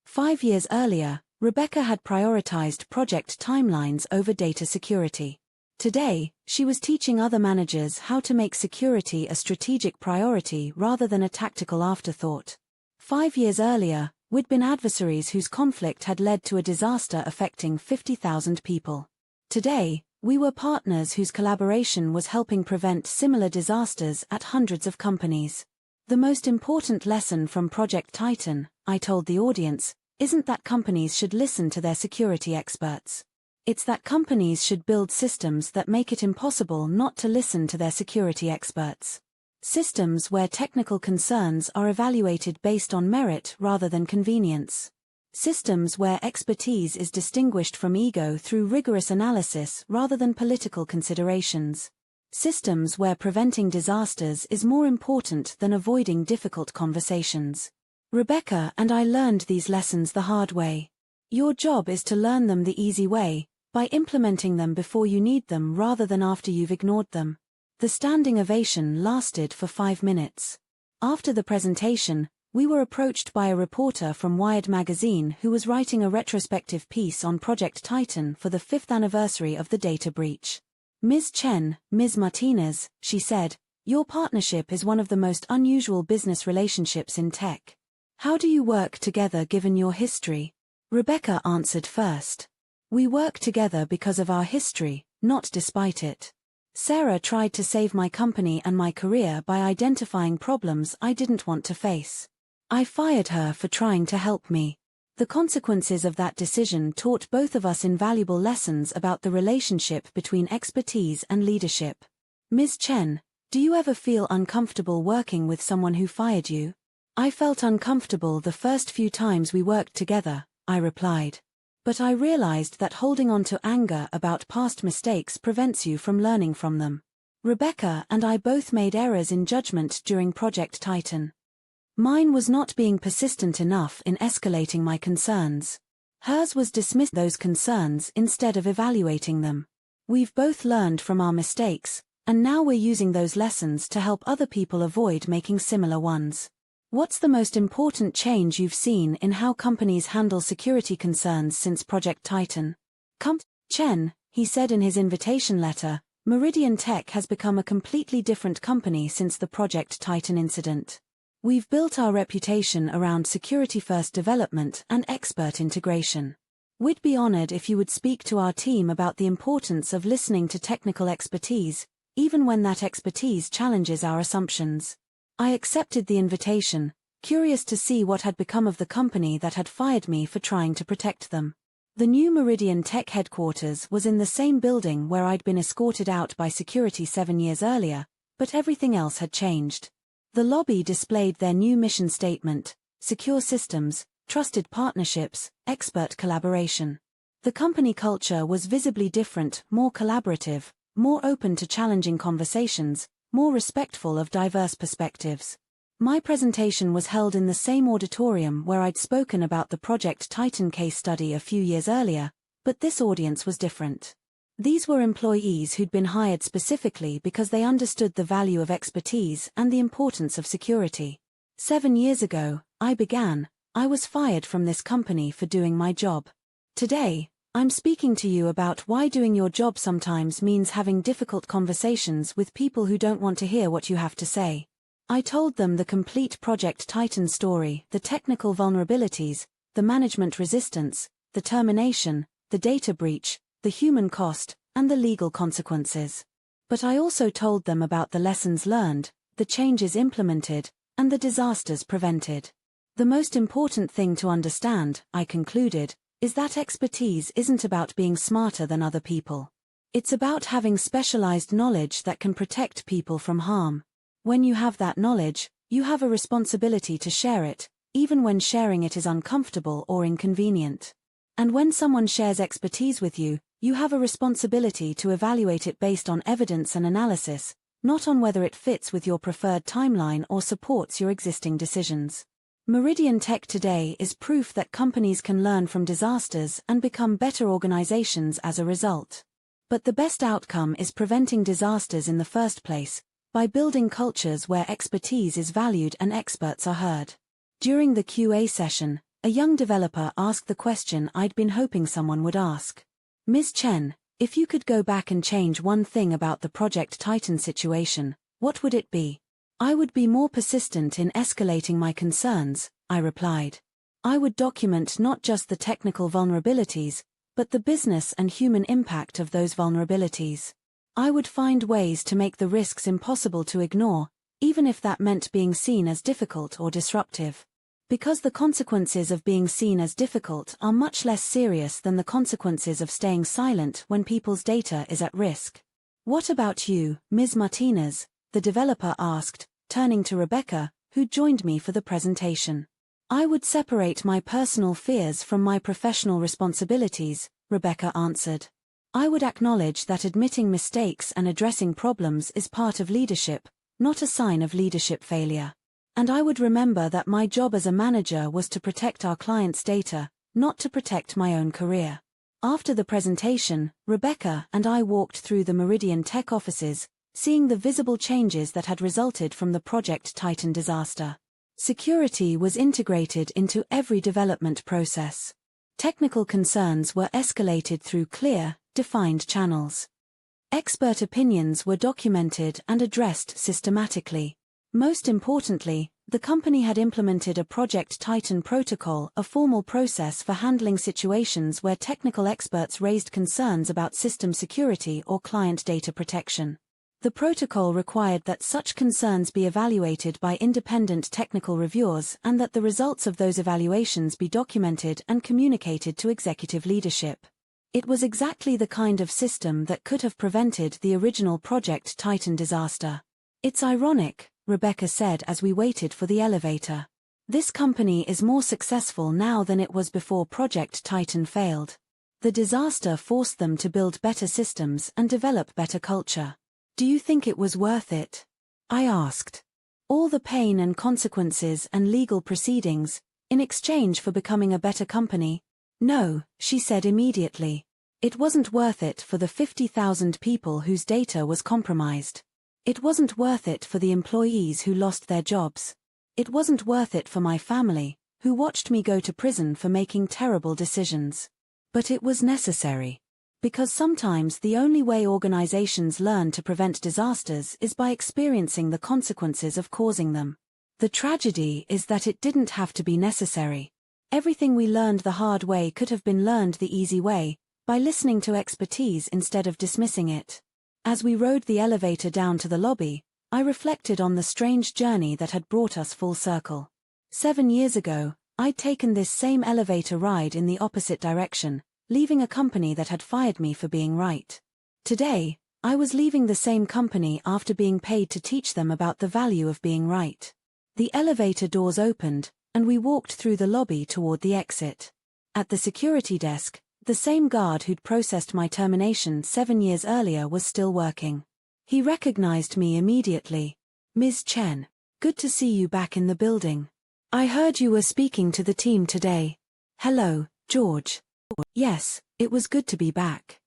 5 years earlier, Rebecca had prioritized project timelines over data security. Today, she was teaching other managers how to make security a strategic priority rather than a tactical afterthought. 5 years earlier, we'd been adversaries whose conflict had led to a disaster affecting 50,000 people. Today, we were partners whose collaboration was helping prevent similar disasters at hundreds of companies. The most important lesson from Project Titan, I told the audience, isn't that companies should listen to their security experts. It's that companies should build systems that make it impossible not to listen to their security experts. Systems where technical concerns are evaluated based on merit rather than convenience. Systems where expertise is distinguished from ego through rigorous analysis rather than political considerations. Systems where preventing disasters is more important than avoiding difficult conversations. Rebecca and I learned these lessons the hard way. Your job is to learn them the easy way, by implementing them before you need them rather than after you've ignored them. The standing ovation lasted for 5 minutes. After the presentation, we were approached by a reporter from Wired magazine who was writing a retrospective piece on Project Titan for the 5th anniversary of the data breach. Ms. Chen, Ms. Martinez, she said, your partnership is one of the most unusual business relationships in tech. How do you work together given your history? Rebecca answered first. We work together because of our history, not despite it. Sarah tried to save my company and my career by identifying problems I didn't want to face. I fired her for trying to help me. The consequences of that decision taught both of us invaluable lessons about the relationship between expertise and leadership. Ms. Chen, do you ever feel uncomfortable working with someone who fired you? I felt uncomfortable the first few times we worked together, I replied. But I realized that holding on to anger about past mistakes prevents you from learning from them. Rebecca and I both made errors in judgment during Project Titan. Mine was not being persistent enough in escalating my concerns. Hers was dismiss those concerns instead of evaluating them. We've both learned from our mistakes, and now we're using those lessons to help other people avoid making similar ones. What's the most important change you've seen in how companies handle security concerns since Project Titan? Chen, he said in his invitation letter, Meridian Tech has become a completely different company since the Project Titan incident. We've built our reputation around security-first development and expert integration. We'd be honored if you would speak to our team about the importance of listening to technical expertise, even when that expertise challenges our assumptions. I accepted the invitation, curious to see what had become of the company that had fired me for trying to protect them. The new Meridian Tech headquarters was in the same building where I'd been escorted out by security 7 years earlier, but everything else had changed. The lobby displayed their new mission statement: secure systems, trusted partnerships, expert collaboration. The company culture was visibly different, more collaborative, more open to challenging conversations, more respectful of diverse perspectives. My presentation was held in the same auditorium where I'd spoken about the Project Titan case study a few years earlier, but this audience was different. These were employees who'd been hired specifically because they understood the value of expertise and the importance of security. 7 years ago, I was fired from this company for doing my job. Today, I'm speaking to you about why doing your job sometimes means having difficult conversations with people who don't want to hear what you have to say. I told them the complete Project Titan story, the technical vulnerabilities, the management resistance, the termination, the data breach, the human cost, and the legal consequences. But I also told them about the lessons learned, the changes implemented, and the disasters prevented. The most important thing to understand, I concluded, is that expertise isn't about being smarter than other people. It's about having specialized knowledge that can protect people from harm. When you have that knowledge, you have a responsibility to share it, even when sharing it is uncomfortable or inconvenient. And when someone shares expertise with you, you have a responsibility to evaluate it based on evidence and analysis, not on whether it fits with your preferred timeline or supports your existing decisions. Meridian Tech today is proof that companies can learn from disasters and become better organizations as a result. But the best outcome is preventing disasters in the first place, by building cultures where expertise is valued and experts are heard. During the QA session, a young developer asked the question I'd been hoping someone would ask. Ms. Chen, if you could go back and change one thing about the Project Titan situation, what would it be? I would be more persistent in escalating my concerns, I replied. I would document not just the technical vulnerabilities, but the business and human impact of those vulnerabilities. I would find ways to make the risks impossible to ignore, even if that meant being seen as difficult or disruptive. Because the consequences of being seen as difficult are much less serious than the consequences of staying silent when people's data is at risk. What about you, Ms. Martinez? The developer asked, turning to Rebecca, who joined me for the presentation. I would separate my personal fears from my professional responsibilities, Rebecca answered. I would acknowledge that admitting mistakes and addressing problems is part of leadership, not a sign of leadership failure. And I would remember that my job as a manager was to protect our clients' data, not to protect my own career. After the presentation, Rebecca and I walked through the Meridian Tech offices, seeing the visible changes that had resulted from the Project Titan disaster. Security was integrated into every development process. Technical concerns were escalated through clear, defined channels. Expert opinions were documented and addressed systematically. Most importantly, the company had implemented a Project Titan protocol, a formal process for handling situations where technical experts raised concerns about system security or client data protection. The protocol required that such concerns be evaluated by independent technical reviewers and that the results of those evaluations be documented and communicated to executive leadership. It was exactly the kind of system that could have prevented the original Project Titan disaster. It's ironic, Rebecca said as we waited for the elevator. This company is more successful now than it was before Project Titan failed. The disaster forced them to build better systems and develop better culture. Do you think it was worth it? I asked. All the pain and consequences and legal proceedings, in exchange for becoming a better company? No, she said immediately. It wasn't worth it for the 50,000 people whose data was compromised. It wasn't worth it for the employees who lost their jobs. It wasn't worth it for my family, who watched me go to prison for making terrible decisions. But it was necessary. Because sometimes the only way organizations learn to prevent disasters is by experiencing the consequences of causing them. The tragedy is that it didn't have to be necessary. Everything we learned the hard way could have been learned the easy way, by listening to expertise instead of dismissing it. As we rode the elevator down to the lobby, I reflected on the strange journey that had brought us full circle. 7 years ago, I'd taken this same elevator ride in the opposite direction, leaving a company that had fired me for being right. Today, I was leaving the same company after being paid to teach them about the value of being right. The elevator doors opened, and we walked through the lobby toward the exit. At the security desk, the same guard who'd processed my termination 7 years earlier was still working. He recognized me immediately. "Ms. Chen, good to see you back in the building. I heard you were speaking to the team today." "Hello, George." "Yes, it was good to be back.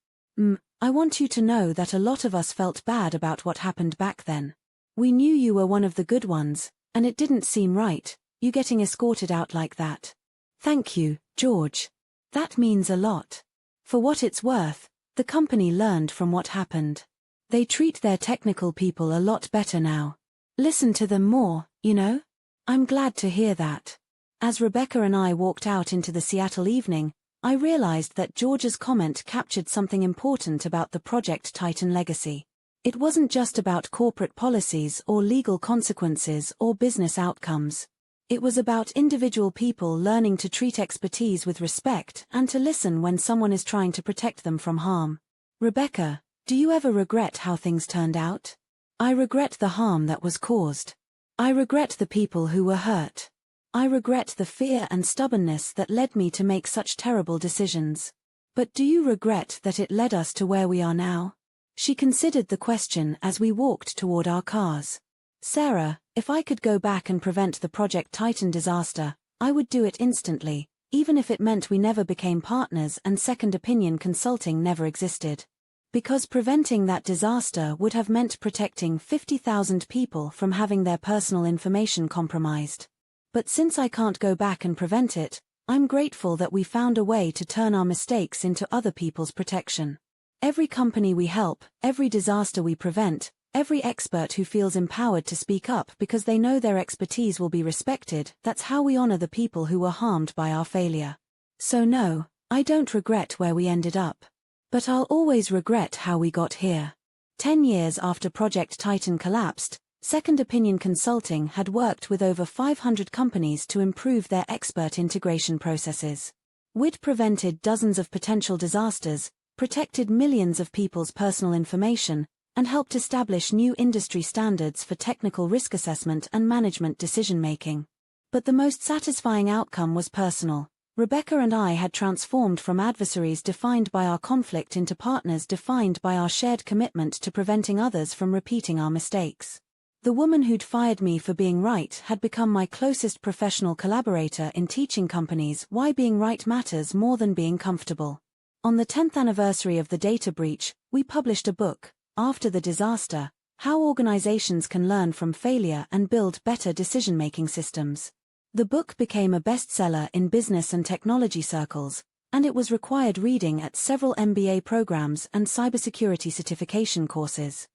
I want you to know that a lot of us felt bad about what happened back then. We knew you were one of the good ones, and it didn't seem right, you getting escorted out like that." "Thank you, George. That means a lot. For what it's worth, the company learned from what happened. They treat their technical people a lot better now. Listen to them more, you know? I'm glad to hear that." As Rebecca and I walked out into the Seattle evening, I realized that George's comment captured something important about the Project Titan legacy. It wasn't just about corporate policies or legal consequences or business outcomes. It was about individual people learning to treat expertise with respect and to listen when someone is trying to protect them from harm. Rebecca, do you ever regret how things turned out? I regret the harm that was caused. I regret the people who were hurt. I regret the fear and stubbornness that led me to make such terrible decisions. But do you regret that it led us to where we are now? She considered the question as we walked toward our cars. "Sarah, if I could go back and prevent the Project Titan disaster, I would do it instantly, even if it meant we never became partners and second opinion consulting never existed. Because preventing that disaster would have meant protecting 50,000 people from having their personal information compromised. But since I can't go back and prevent it, I'm grateful that we found a way to turn our mistakes into other people's protection. Every company we help, every disaster we prevent, every expert who feels empowered to speak up because they know their expertise will be respected, that's how we honor the people who were harmed by our failure. So no, I don't regret where we ended up. But I'll always regret how we got here." 10 years after Project Titan collapsed, Second Opinion Consulting had worked with over 500 companies to improve their expert integration processes. We'd prevented dozens of potential disasters, protected millions of people's personal information, and helped establish new industry standards for technical risk assessment and management decision-making. But the most satisfying outcome was personal. Rebecca and I had transformed from adversaries defined by our conflict into partners defined by our shared commitment to preventing others from repeating our mistakes. The woman who'd fired me for being right had become my closest professional collaborator in teaching companies why being right matters more than being comfortable. On the 10th anniversary of the data breach, we published a book, After the Disaster: How Organizations Can Learn from Failure and Build Better Decision-Making Systems. The book became a bestseller in business and technology circles, and it was required reading at several MBA programs and cybersecurity certification courses.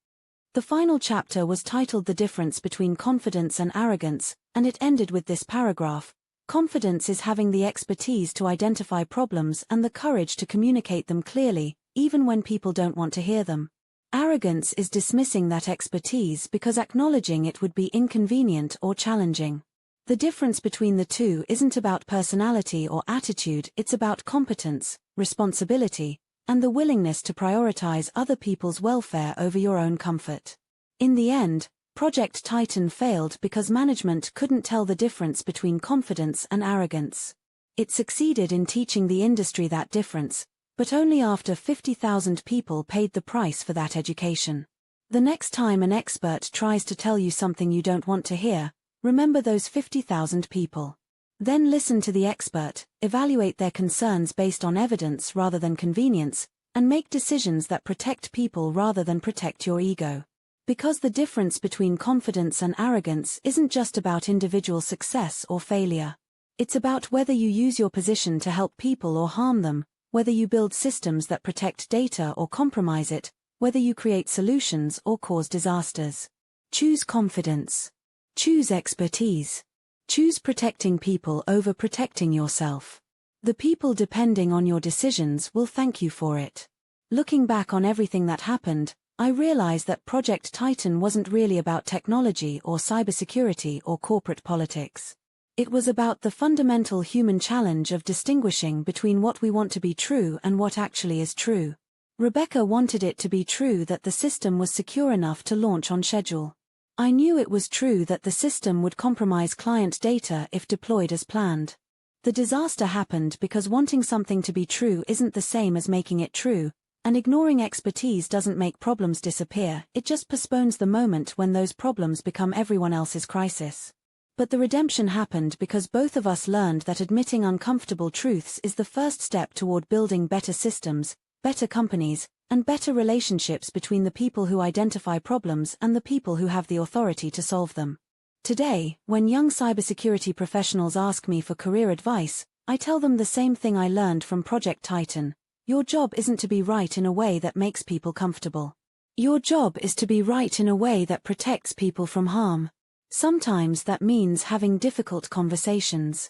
The final chapter was titled The Difference Between Confidence and Arrogance, and it ended with this paragraph: "Confidence is having the expertise to identify problems and the courage to communicate them clearly, even when people don't want to hear them. Arrogance is dismissing that expertise because acknowledging it would be inconvenient or challenging." The difference between the two isn't about personality or attitude, it's about competence, responsibility, and the willingness to prioritize other people's welfare over your own comfort. In the end, Project Titan failed because management couldn't tell the difference between confidence and arrogance. It succeeded in teaching the industry that difference, but only after 50,000 people paid the price for that education. The next time an expert tries to tell you something you don't want to hear, remember those 50,000 people. Then listen to the expert, evaluate their concerns based on evidence rather than convenience, and make decisions that protect people rather than protect your ego. Because the difference between confidence and arrogance isn't just about individual success or failure. It's about whether you use your position to help people or harm them, whether you build systems that protect data or compromise it, whether you create solutions or cause disasters. Choose confidence. Choose expertise. Choose protecting people over protecting yourself. The people depending on your decisions will thank you for it. Looking back on everything that happened, I realized that Project Titan wasn't really about technology or cybersecurity or corporate politics. It was about the fundamental human challenge of distinguishing between what we want to be true and what actually is true. Rebecca wanted it to be true that the system was secure enough to launch on schedule. I knew it was true that the system would compromise client data if deployed as planned. The disaster happened because wanting something to be true isn't the same as making it true, and ignoring expertise doesn't make problems disappear, it just postpones the moment when those problems become everyone else's crisis. But the redemption happened because both of us learned that admitting uncomfortable truths is the first step toward building better systems, better companies, and better relationships between the people who identify problems and the people who have the authority to solve them. Today, when young cybersecurity professionals ask me for career advice, I tell them the same thing I learned from Project Titan. Your job isn't to be right in a way that makes people comfortable. Your job is to be right in a way that protects people from harm. Sometimes that means having difficult conversations.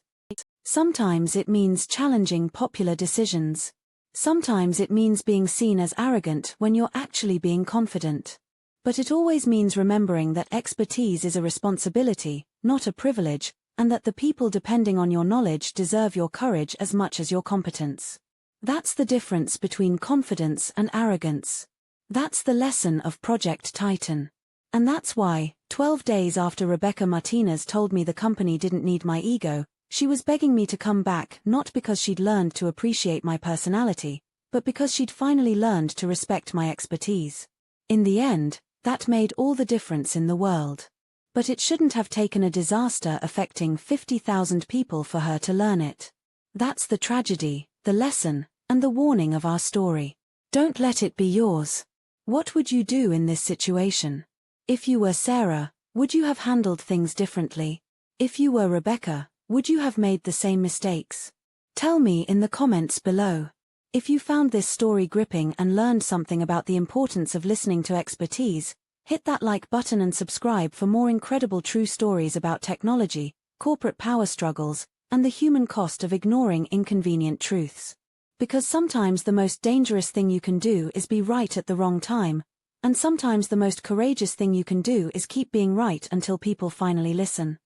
Sometimes it means challenging popular decisions. Sometimes it means being seen as arrogant when you're actually being confident. But it always means remembering that expertise is a responsibility, not a privilege, and that the people depending on your knowledge deserve your courage as much as your competence. That's the difference between confidence and arrogance. That's the lesson of Project Titan. And that's why, 12 days after Rebecca Martinez told me the company didn't need my ego, she was begging me to come back not because she'd learned to appreciate my personality, but because she'd finally learned to respect my expertise. In the end, that made all the difference in the world. But it shouldn't have taken a disaster affecting 50,000 people for her to learn it. That's the tragedy, the lesson, and the warning of our story. Don't let it be yours. What would you do in this situation? If you were Sarah, would you have handled things differently? If you were Rebecca, would you have made the same mistakes? Tell me in the comments below. If you found this story gripping and learned something about the importance of listening to expertise, hit that like button and subscribe for more incredible true stories about technology, corporate power struggles, and the human cost of ignoring inconvenient truths. Because sometimes the most dangerous thing you can do is be right at the wrong time, and sometimes the most courageous thing you can do is keep being right until people finally listen.